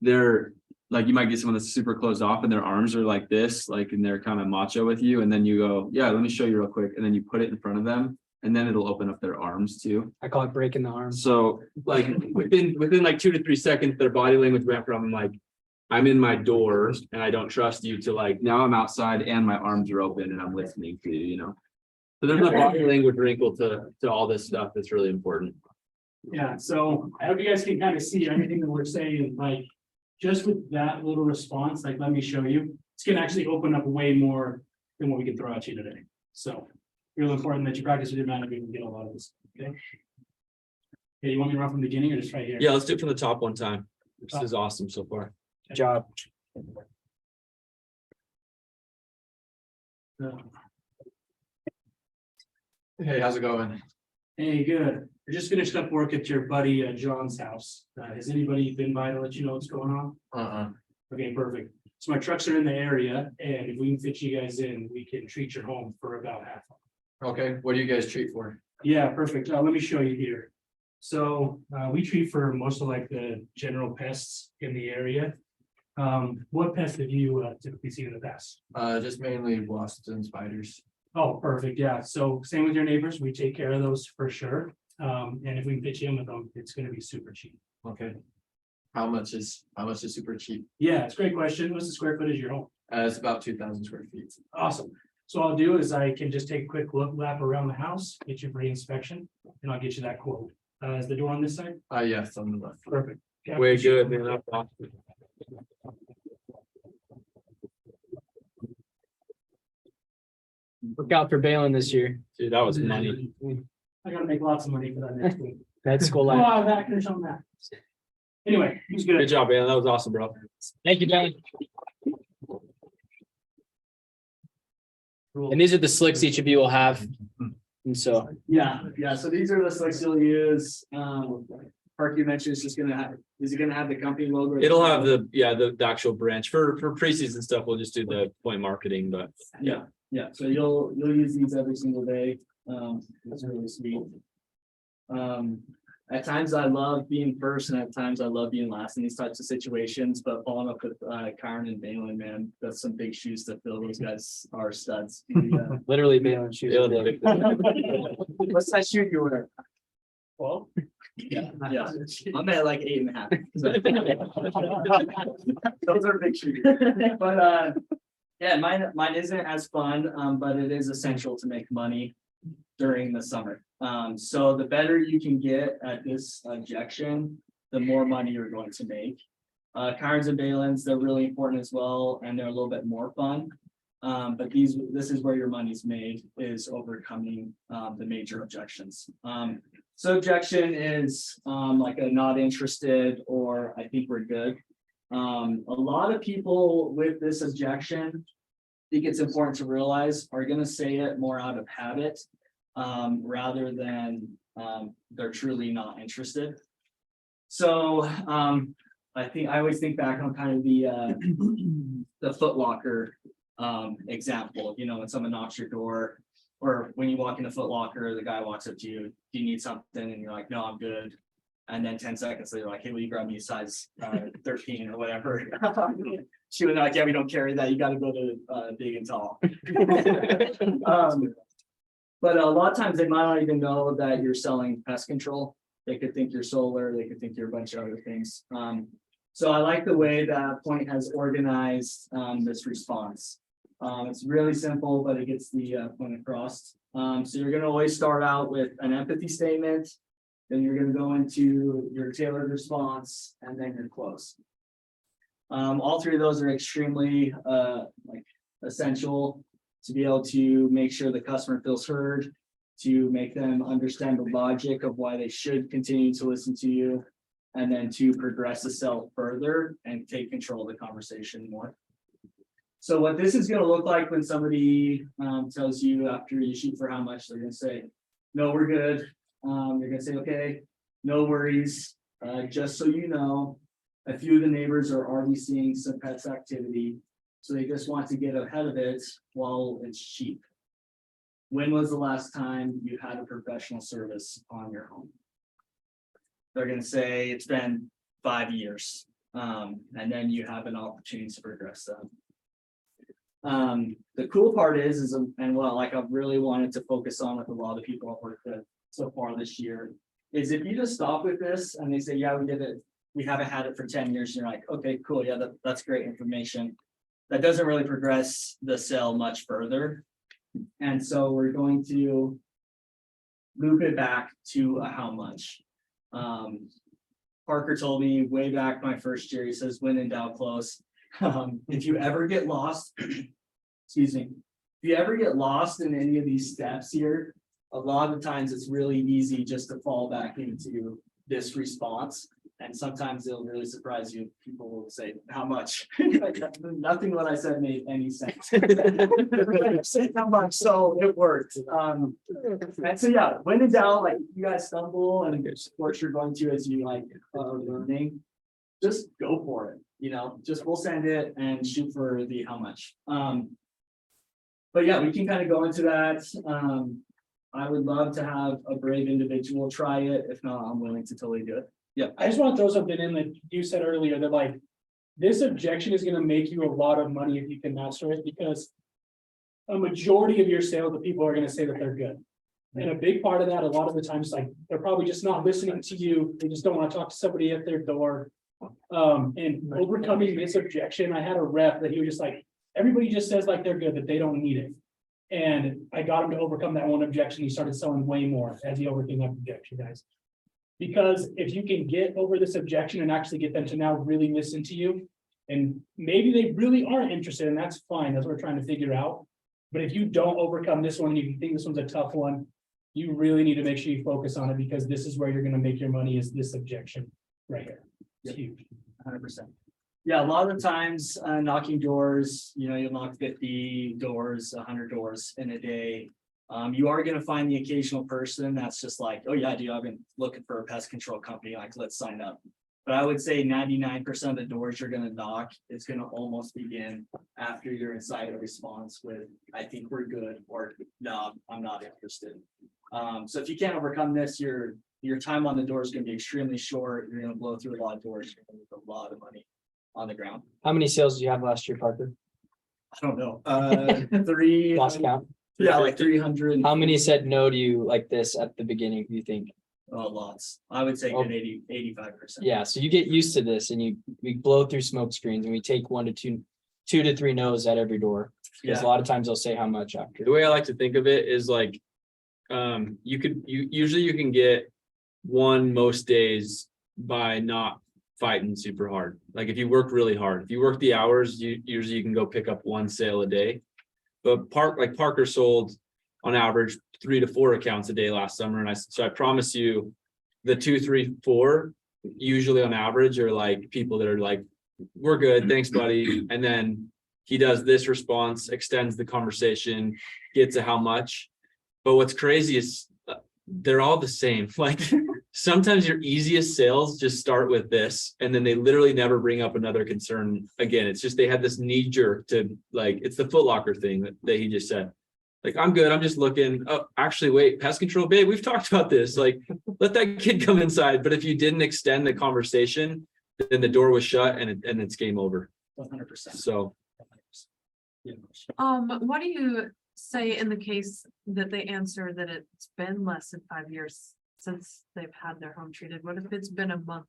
they're like, you might get someone that's super closed off and their arms are like this, like, and they're kind of macho with you. And then you go, yeah, let me show you real quick. And then you put it in front of them and then it'll open up their arms too. I call it breaking the arm. So like within like 2 to 3 seconds, their body language went from like, I'm in my door and I don't trust you to like, now I'm outside and my arms are open and I'm listening to you, you know? So there's a body language wrinkle to all this stuff that's really important. Yeah, so I hope you guys can kind of see everything that we're saying, like, just with that little response, like, let me show you, it's gonna actually open up way more than what we can throw at you today. So really important that you practice with your man if you can get a lot of this, okay? Okay, you want me to run from the beginning or just right here? Yeah, let's do it from the top one time. This is awesome so far. Good job. Hey, how's it going? Hey, good. I just finished up work at your buddy John's house. Has anybody been by to let you know what's going on? Okay, perfect. So my trucks are in the area and if we can fit you guys in, we can treat your home for about half. Okay, what do you guys treat for? Yeah, perfect. Let me show you here. So we treat for most of like the general pests in the area. What pests have you typically seen in the past? Just mainly wasps and spiders. Oh, perfect. Yeah. So same with your neighbors. We take care of those for sure. And if we can pitch in with them, it's going to be super cheap. Okay. How much is super cheap? Yeah, it's a great question. What's the square footage of your home? It's about 2,000 square feet. Awesome. So I'll do is I can just take a quick lap around the house, get you pre-inspection, and I'll get you that quote. Is the door on this side? Yes, on the left. Perfect. Yeah, Way good, man. That's awesome. Look out for Balin this year. Dude, that was money. I gotta make lots of money for that next week. Med school Oh, life. that finish on that. Anyway, he's Good good. job, man. That was awesome, bro. Thank you, Balin. And these are the slicks each of you will have. And so, Yeah, so these are the slicks you'll use. Park, you mentioned it's just gonna have, is it gonna have the company logo? It'll have the actual branch for preseason stuff. We'll just do the point marketing, but Yeah, so you'll use these every single day. It's really sweet. At times I love being first and at times I love being last in these types of situations, but following up with Karen and Balin, man, that's some big shoes to fill. Those guys are studs. literally Balin shoes. What's that shoe you wear? Well, Yeah, I'm at like 8.5. Those are big shoes. But yeah, mine isn't as fun, but it is essential to make money during the summer. So the better you can get at this objection, the more money you're going to make. Karens and Balins, they're really important as well, and they're a little bit more fun. But this is where your money's made, is overcoming the major objections. So objection is like a not interested, or I think we're good. A lot of people with this objection, I think it's important to realize, are gonna say it more out of habit, rather than they're truly not interested. So I think I always think back on kind of the Foot Locker example, you know, when someone knocks your door, or when you walk in a Foot Locker, the guy walks up to you, do you need something? And you're like, no, I'm good. And then 10 seconds later, like, hey, will you grab me a size 13 or whatever? She was like, yeah, we don't carry that. You got to go to big and tall. But a lot of times they might not even know that you're selling pest control. They could think you're solar. They could think you're a bunch of other things. So I like the way that Pointe has organized this response. It's really simple, but it gets the point across. So you're going to always start out with an empathy statement. Then you're going to go into your tailored response, and then your close. All three of those are extremely essential to be able to make sure the customer feels heard, to make them understand the logic of why they should continue to listen to you, and then to progress the sale further and take control of the conversation more. So what this is going to look like when somebody tells you after you shoot for how much, they're going to say, no, we're good. You're gonna say, okay, no worries. Just so you know, a few of the neighbors are already seeing some pets activity, so they just want to get ahead of it while it's cheap. When was the last time you had a professional service on your home? They're gonna say it's been 5 years, and then you have an opportunity to progress them. The cool part is, and what like I've really wanted to focus on with a lot of people I've worked with so far this year, is if you just stop with this and they say, yeah, we did it, we haven't had it for 10 years, and you're like, okay, cool, yeah, that's great information. That doesn't really progress the sale much further. And so we're going to loop it back to a how much. Parker told me way back my first year, he says, when in doubt, close. If you ever get lost, excuse me, if you ever get lost in any of these steps here, a lot of times it's really easy just to fall back into this response. And sometimes it'll really surprise you. People will say, how much? Nothing what I said made any sense. Say how much, so it worked. And so yeah, when in doubt, like you guys stumble, and of course you're going to as you like learning, just go for it. You know, just we'll send it and shoot for the how much. But yeah, we can kind of go into that. I would love to have a brave individual try it. If not, I'm willing to totally do it. Yeah. I just want to throw something in that you said earlier, that like, this objection is going to make you a lot of money if you can master it, because a majority of your sales, the people are going to say that they're good. And a big part of that, a lot of the times, like, they're probably just not listening to you. They just don't want to talk to somebody at their door. And overcoming this objection, I had a rep that he was just like, everybody just says like they're good, that they don't need it. And I got him to overcome that one objection. He started selling way more as he overcame that objection, guys. Because if you can get over this objection and actually get them to now really listen to you, and maybe they really aren't interested, and that's fine, that's what we're trying to figure out. But if you don't overcome this one, and you think this one's a tough one, you really need to make sure you focus on it, because this is where you're going to make your money, is this objection right here. It's huge. 100%. Yeah, a lot of the times knocking doors, you know, you'll knock 50 doors, 100 doors in a day. You are going to find the occasional person that's just like, oh yeah, dude, I've been looking for a pest control company, like let's sign up. But I would say 99% of the doors you're going to knock is going to almost begin after you're inside a response with, I think we're good, or no, I'm not interested. So if you can't overcome this, your time on the door is going to be extremely short. You're going to blow through a lot of doors. You're going to make a lot of money on the ground. How many sales did you have last year, Parker? I don't know. 3. Lost count. Yeah, like 300. How many said no to you like this at the beginning, do you think? Lots. I would say good 85%. Yeah, so you get used to this, and we blow through smoke screens, and we take 1 to 2 to 3 no's at every door. Because a lot of times they'll say how much after. The way I like to think of it is like, usually you can get one most days by not fighting super hard. Like if you work really hard, if you work the hours, usually you can go pick up 1 sale a day. But Parker sold on average 3 to 4 accounts a day last summer. And I promise you, the 2, 3, 4, usually on average are like people that are like, we're good, thanks, buddy. And then he does this response, extends the conversation, gets to how much. But what's crazy is they're all the same. Like sometimes your easiest sales just start with this, and then they literally never bring up another concern again. It's just they had this knee jerk to like, it's the Foot Locker thing that he just said. Like, I'm good, I'm just looking. Oh, actually, wait, pest control, babe, we've talked about this. Like, let that kid come inside. But if you didn't extend the conversation, then the door was shut and it's game over. 100%. So. What do you say in the case that they answer that it's been less than 5 years since they've had their home treated? What if it's been a month?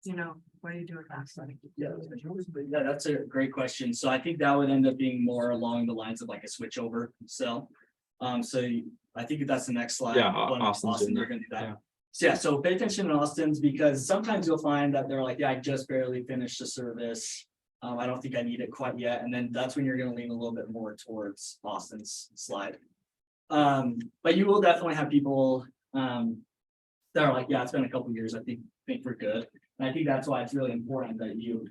You know, what do you do with that? Yeah, that's a great question. So I think that would end up being more along the lines of like a switch over sell. I think that's the next slide. Yeah, Austin, you're gonna do that. yeah. So yeah, so pay attention to Austin's, because sometimes you'll find that they're like, yeah, I just barely finished the service. I don't think I need it quite yet. And then that's when you're gonna lean a little bit more towards Austin's slide. But you will definitely have people that are like, yeah, it's been a couple years. I think we're good. And I think that's why it's really important that you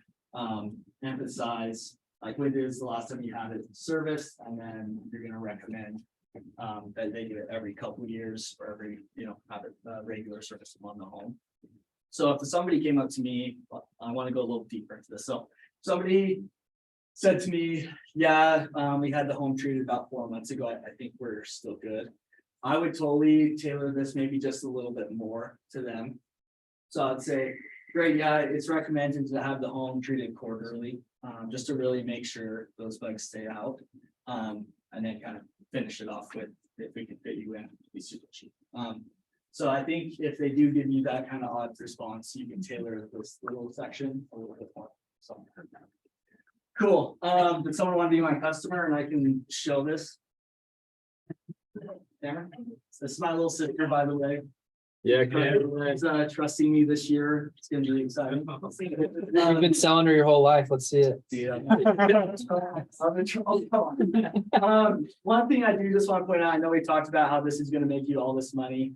emphasize like when is the last time you had it serviced, and then you're gonna recommend that they do it every couple years or every, have it regular service on the home. So if somebody came up to me, I want to go a little deeper into this. So somebody said to me, yeah, we had the home treated about 4 months ago. I think we're still good. I would totally tailor this maybe just a little bit more to them. So I'd say, great, yeah, it's recommended to have the home treated quarterly, just to really make sure those bugs stay out. And then kind of finish it off with, if we can fit you in, it'd be super cheap. So I think if they do give you that kind of odd response, you can tailor this little section a little bit more. So cool. Did someone want to be my customer and I can show this? Cameron? This is my little sister, by the way. Yeah, Trusting me this year. It's gonna be exciting. You've been selling her your whole life. Let's see it. One thing I do just want to point out, I know we talked about how this is gonna make you all this money.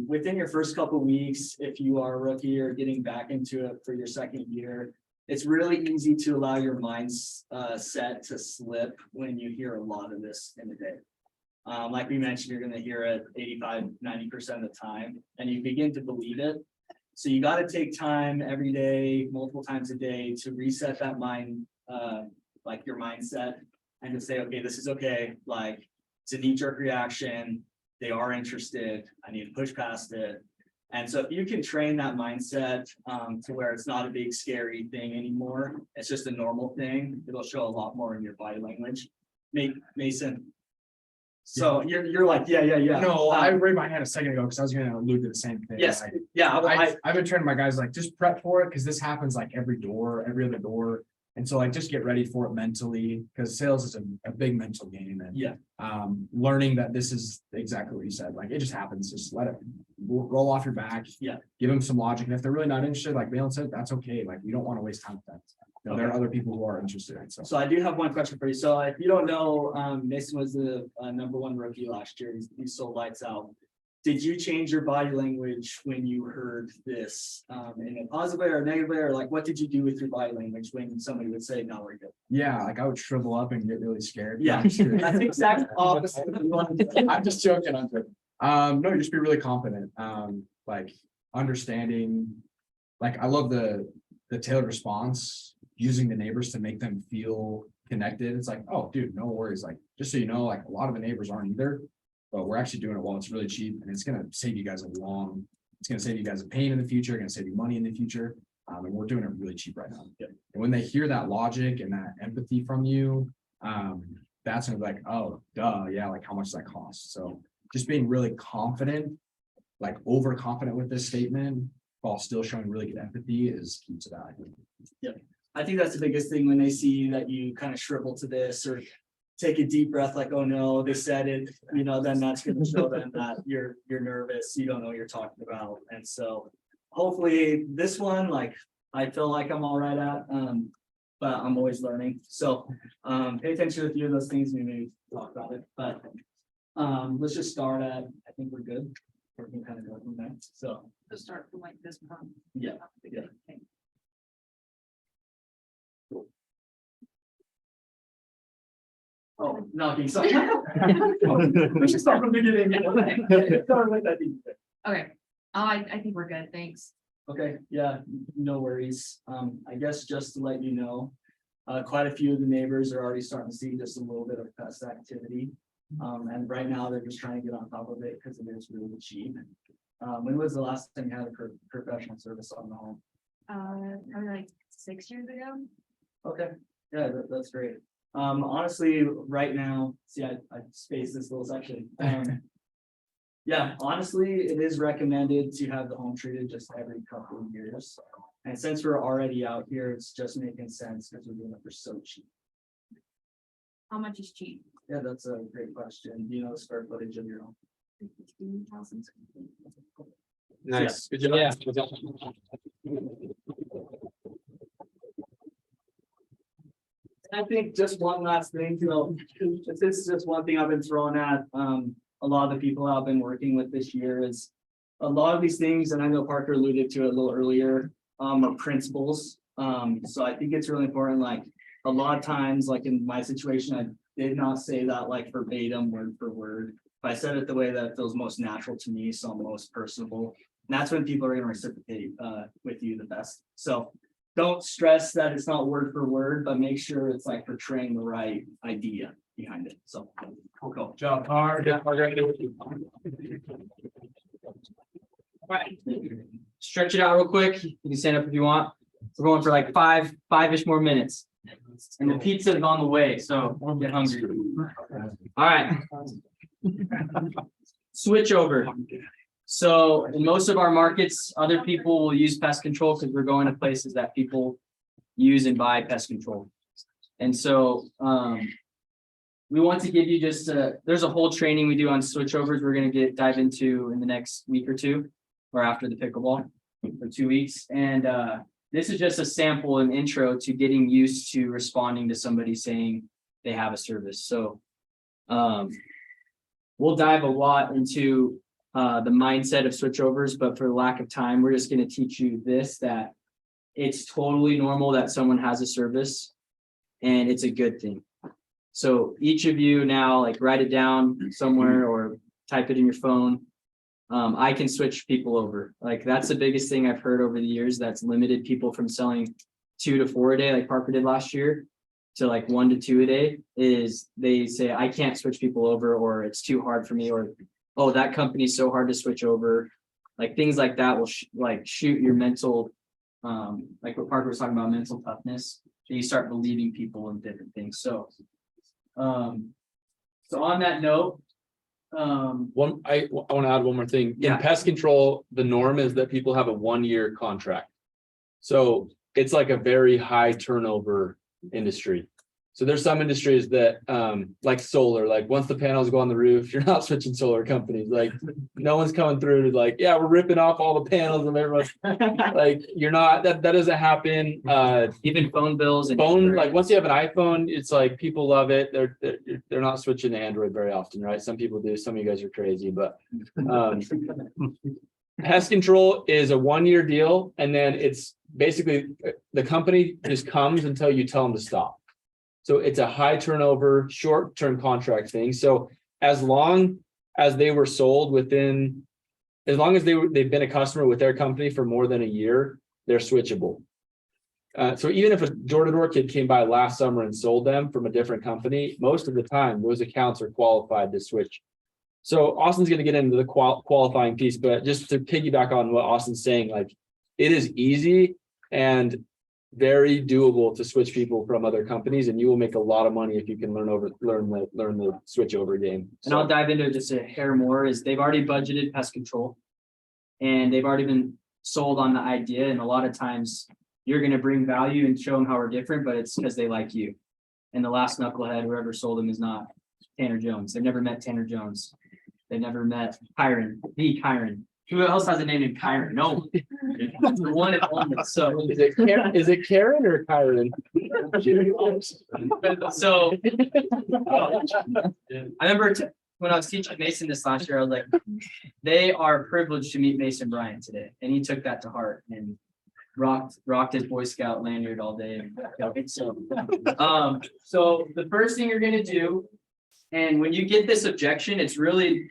Within your first couple of weeks, if you are a rookie or getting back into it for your second year, it's really easy to allow your mind's set to slip when you hear a lot of this in a day. Like we mentioned, you're going to hear it 85–90% of the time, and you begin to believe it. So you got to take time every day, multiple times a day, to reset that mind, like your mindset, and to say, okay, this is okay. Like, it's a knee-jerk reaction. They are interested. I need to push past it. And so if you can train that mindset to where it's not a big scary thing anymore, it's just a normal thing, it'll show a lot more in your body language. Mason. So you're like, yeah. No, I raised my hand a second ago because I was gonna allude to the same thing. Yes, Like, yeah. I've been training my guys like just prep for it because this happens like every other door. And so like just get ready for it mentally, because sales is a big mental game. And Yeah. Learning that this is exactly what you said, like it just happens, just let it roll off your back. Yeah. Give them some logic. And if they're really not interested, like Malin said, that's okay. Like we don't want to waste time with that. There are other people who are interested. So I do have one question for you. So if you don't know, Mason was the #1 rookie last year. He sold lights out. Did you change your body language when you heard this in a positive way or a negative way, or like what did you do with your body language when somebody would say, no, we're good? Yeah, like I would shrivel up and get really scared. Yeah, that's the exact opposite. I'm just joking. No, just be really confident. Like understanding, like I love the tailored response, using the neighbors to make them feel connected. It's like, oh, dude, no worries. Like, just so you know, like a lot of the neighbors aren't either, but we're actually doing it while it's really cheap, and it's gonna save you guys it's gonna save you guys a pain in the future, gonna save you money in the future. And we're doing it really cheap right now. Yep. And when they hear that logic and that empathy from you, that's gonna be like, oh, duh, yeah, like how much does that cost? So just being really confident, like overconfident with this statement, while still showing really good empathy is key to that, I think. Yep. I think that's the biggest thing when they see that you kind of shrivel to this or take a deep breath, like, oh no, they said it, then that's going to show them that you're nervous, you don't know what you're talking about. And so hopefully this one, like, I feel like I'm all right at, but I'm always learning. So, pay attention to a few of those things, we may talk about it, but, let's just start at, I think we're good. We can kind of go from there, so, To start from like this month. yeah, yeah. Okay. Oh, no, okay, sorry. We should start from the beginning. Sorry, what I did. Okay, I think we're good, thanks. Okay, yeah, no worries. I guess just to let you know, quite a few of the neighbors are already starting to see just a little bit of pest activity. And right now they're just trying to get on top of it because it is really cheap. When was the last time you had a professional service on the home? Probably like 6 years ago. Okay, yeah, that's great. Honestly, right now, see, I spaced this little section. Yeah, honestly, it is recommended to have the home treated just every couple of years. And since we're already out here, it's just making sense because we're doing it for so cheap. How much is cheap? Yeah, that's a great question. Do you know the square footage of your home? 15,000. Nice. Good job. Yeah. I think just one last thing, this is just one thing I've been throwing at, a lot of the people I've been working with this year is a lot of these things, and I know Parker alluded to it a little earlier, are principles. So I think it's really important, like a lot of times, like in my situation, I did not say that like verbatim, word for word. But I said it the way that feels most natural to me, so I'm most personable. And that's when people are gonna reciprocate with you the best. So don't stress that it's not word for word, but make sure it's like portraying the right idea behind it. So cool. Job hard. Right. Stretch it out real quick. You can stand up if you want. We're going for like five-ish more minutes. And the pizza is on the way, so we'll get hungry. All right. Switch over. So in most of our markets, other people will use pest control because we're going to places that people use and buy pest control. And so we want to give you just there's a whole training we do on switchovers we're going to dive into in the next week or two, or after the pickleball for 2 weeks. And this is just a sample and intro to getting used to responding to somebody saying they have a service. So we'll dive a lot into the mindset of switchovers, but for the lack of time, we're just going to teach you this, that it's totally normal that someone has a service and it's a good thing. So each of you now, like, write it down somewhere or type it in your phone. I can switch people over. Like, that's the biggest thing I've heard over the years that's limited people from selling 2 to 4 a day, like Parker did last year, to like 1 to 2 a day, is they say, I can't switch people over, or it's too hard for me, or, oh, that company's so hard to switch over. Like, things like that will shoot your mental, like what Parker was talking about, mental toughness. So you start believing people in different things. So on that note, I want to add one more thing. Yeah. In pest control, the norm is that people have a 1-year contract. So it's like a very high turnover industry. So there's some industries that like solar, like once the panels go on the roof, you're not switching solar companies. Like no one's coming through to like, yeah, we're ripping off all the panels and everyone's like, you're not, that doesn't happen. even phone bills and Like once you have an iPhone, it's like people love it. They're not switching to Android very often, right? Some people do. Some of you guys are crazy, but pest control is a 1-year deal, and then it's basically the company just comes until you tell them to stop. So it's a high turnover, short-term contract thing. So as long as they were sold within, as long as they've been a customer with their company for more than a year, they're switchable. So even if a door-to-door kid came by last summer and sold them from a different company, most of the time those accounts are qualified to switch. So Austin's going to get into the qualifying piece, but just to piggyback on what Austin's saying, like, it is easy and very doable to switch people from other companies, and you will make a lot of money if you can learn the switch over game. And I'll dive into just a hair more. Is they've already budgeted pest control, and they've already been sold on the idea. And a lot of times you're going to bring value and show them how we're different, but it's because they like you. And the last knucklehead, whoever sold them, is not Tanner Jones. They've never met Tanner Jones. They've never met Kyron, the Kyron. Who else has a name named Kyron? No. one. That's the one and only. So, Is it Karen or Kyron? so. I remember when I was teaching Mason this last year, I was like, they are privileged to meet Mason Bryant today. And he took that to heart and rocked his Boy Scout lanyard all day. So the first thing you're gonna do, and when you get this objection, it's really,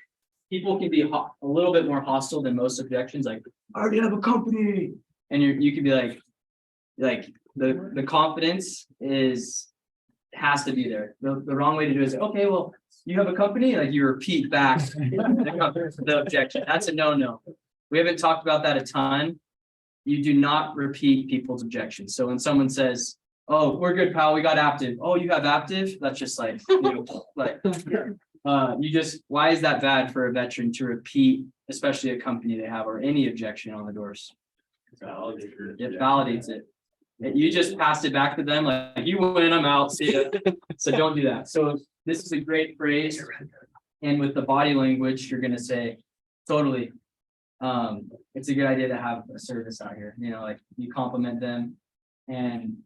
people can be a little bit more hostile than most objections, like, I already have a company. And you can be like the confidence has to be there. The wrong way to do it is, okay, well, you have a company, like you repeat back the objection. That's a no. We haven't talked about that a ton. You do not repeat people's objections. So when someone says, oh, we're good, pal, we got Aptive. Oh, you have Aptive? That's just like, why is that bad for a veteran to repeat, especially a company they have or any objection on the doors? It validates it. You just passed it back to them, like you win, I'm out, see ya. So don't do that. So this is a great phrase. And with the body language, you're gonna say, totally. It's a good idea to have a service out here, like you compliment them and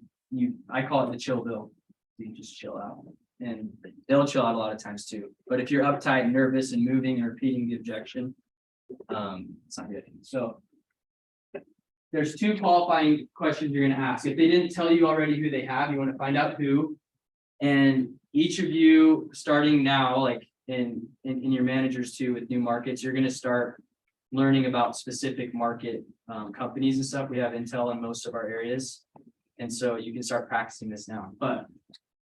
I call it the chill bill. You just chill out and they'll chill out a lot of times too. But if you're uptight, nervous and moving and repeating the objection, it's not good. So there's 2 qualifying questions you're going to ask. If they didn't tell you already who they have, you want to find out who. And each of you starting now, like in your managers too, with new markets, you're going to start learning about specific market companies and stuff. We have intel in most of our areas. And so you can start practicing this now, but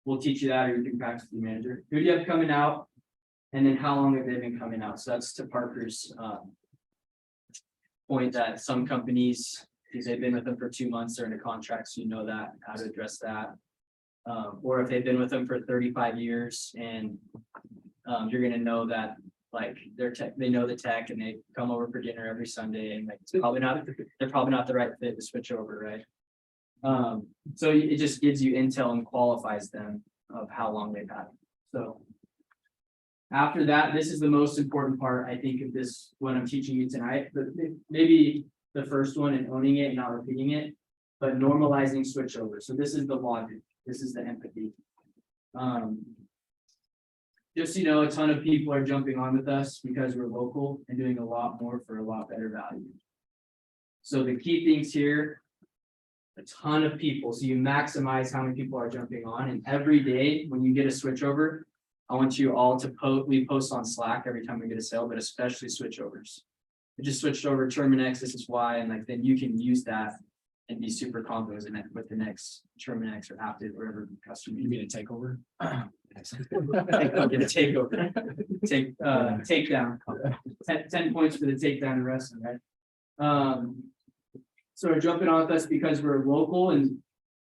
we'll teach you that, or you can practice with your manager. Who do you have coming out? And then how long have they been coming out? So that's to Parker's point that some companies, if they've been with them for 2 months, they're in a contract, so you know that, how to address that. Or if they've been with them for 35 years and you're gonna know that like they know the tech and they come over for dinner every Sunday and like they're probably not the right fit to switch over, right? So it just gives you intel and qualifies them of how long they've had it. So after that, this is the most important part, I think, of this, what I'm teaching you tonight, but maybe the first one and owning it and not repeating it, but normalizing switchover. So this is the logic. This is the empathy. Just, a ton of people are jumping on with us because we're local and doing a lot more for a lot better value. So the key things here, a ton of people. So you maximize how many people are jumping on, and every day when you get a switchover, I want you all to we post on Slack every time we get a sale, but especially switchovers. We just switched over Terminex, this is why, and then you can use that and be super confident with the next Terminex or Aptive, wherever customer. You mean a takeover? Get a takeover. Takedown. 10 points for the takedown and wrestling, right? So we're jumping on with us because we're local and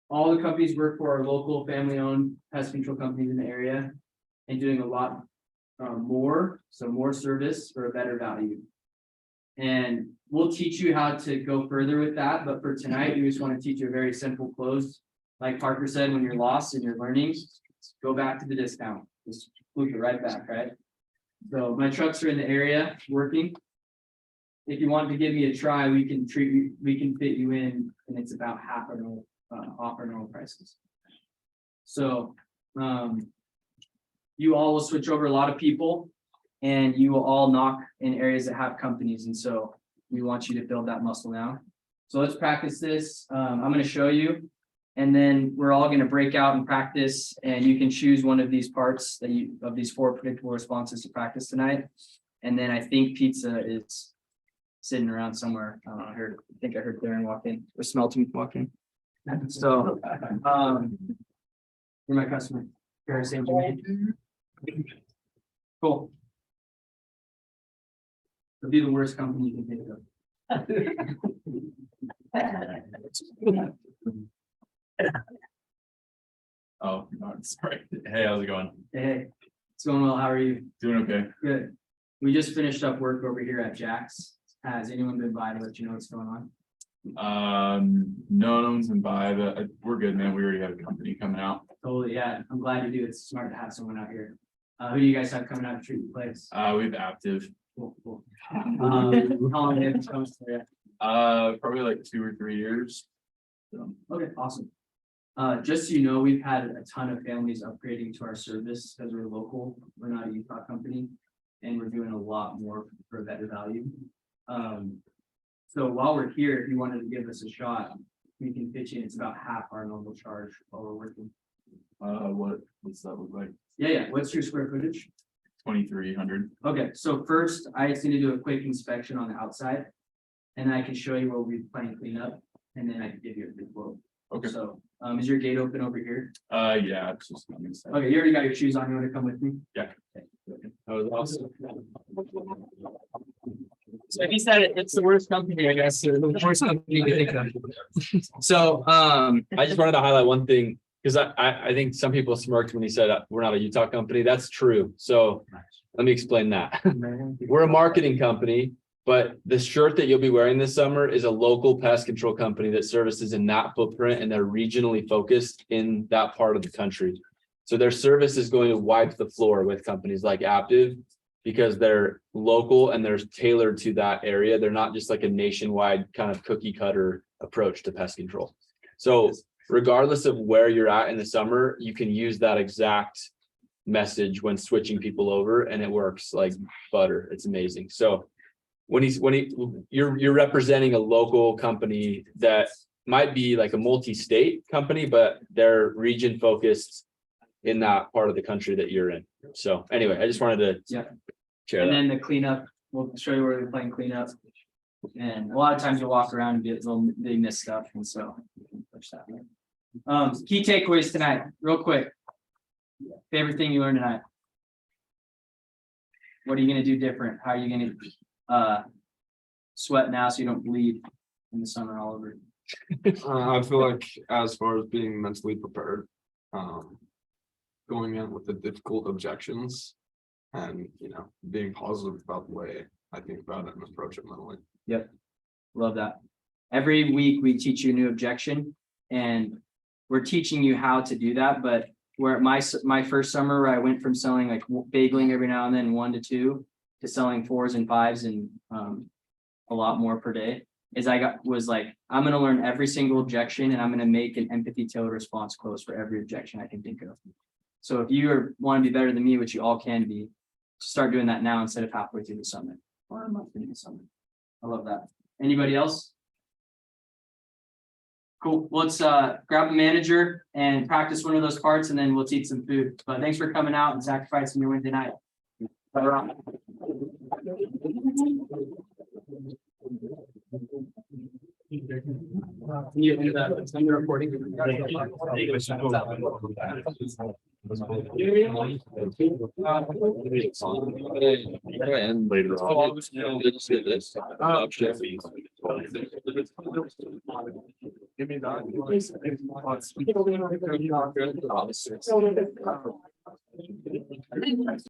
all the companies work for our local family-owned pest control companies in the area and doing a lot more, so more service for a better value. And we'll teach you how to go further with that, but for tonight, we just want to teach you a very simple close. Like Parker said, when you're lost and you're learning, go back to the discount. Just loop it right back, right? So my trucks are in the area working. If you wanted to give me a try, we can fit you in, and it's about half our normal off our normal prices. So you all will switch over a lot of people, and you will all knock in areas that have companies, and so we want you to build that muscle now. So let's practice this. I'm going to show you, and then we're all going to break out and practice, and you can choose one of these parts of these 4 predictable responses to practice tonight. And then I think pizza is sitting around somewhere. I think I heard Darren walk in, or smelled him walk in. So, you're my customer. Very same to me. Cool. It'll be the worst company you can think of. Oh, no, sorry. Hey, how's it going? Hey, it's going well. How are you? Doing okay. Good. We just finished up work over here at Jack's. Has anyone been by to let you know what's going on? No one's been by, but we're good, man. We already have a company coming out. Totally, yeah. I'm glad you do. It's smart to have someone out here. Who do you guys have coming out to treat the place? We have active, Cool, cool. How long have you been for you? probably like 2 or 3 years. Okay, awesome. Just so you know, we've had a ton of families upgrading to our service because we're local, we're not a Utah company. And we're doing a lot more for a better value. So while we're here, if you wanted to give us a shot, we can pitch in, it's about half our normal charge while we're working. What's that look like? Yeah, what's your square footage? 2,300. Okay, so first, I just need to do a quick inspection on the outside. And then I can show you what we plan to clean up, and then I can give you a good quote. Okay. So, is your gate open over here? Yeah, it's just. Okay, you already got your shoes on, you wanna come with me? Yeah. Okay. That was awesome. So he said it's the worst company, I guess, or the worst company to think of. So, I just wanted to highlight one thing, because I think some people smirked when he said we're not a Utah company. That's true. So let me explain that. We're a marketing company, but the shirt that you'll be wearing this summer is a local pest control company that services in that footprint, and they're regionally focused in that part of the country. So their service is going to wipe the floor with companies like Aptive, because they're local and they're tailored to that area. They're not just like a nationwide kind of cookie cutter approach to pest control. So regardless of where you're at in the summer, you can use that exact message when switching people over, and it works like butter. It's amazing. So you're representing a local company that might be like a multi-state company, but they're region focused in that part of the country that you're in. So anyway, I just wanted to share And that. then the cleanup, we'll show you where we're playing cleanup. And a lot of times you walk around and get little, they miss stuff, and so. Push that way. Key takeaways tonight, real quick. Favorite thing you learned tonight? What are you gonna do different? How are you gonna sweat now so you don't bleed in the summer all over? I feel like as far as being mentally prepared, going in with the difficult objections and, being positive about the way I think about it and approach it mentally. Yep, love that. Every week we teach you a new objection, and we're teaching you how to do that. But where my first summer, where I went from selling like bageling every now and then 1 to 2 to selling 4s and 5s and a lot more per day, is was like, I'm gonna learn every single objection, and I'm gonna make an empathy tailored response close for every objection I can think of. So if you want to be better than me, which you all can be, start doing that now instead of halfway through the summer or a month into the summer. I love that. Anybody else? Cool. Let's grab a manager and practice one of those parts, and then we'll eat some food. But thanks for coming out and sacrificing your Wednesday night. You do that. I'm recording. And later on. Give me that.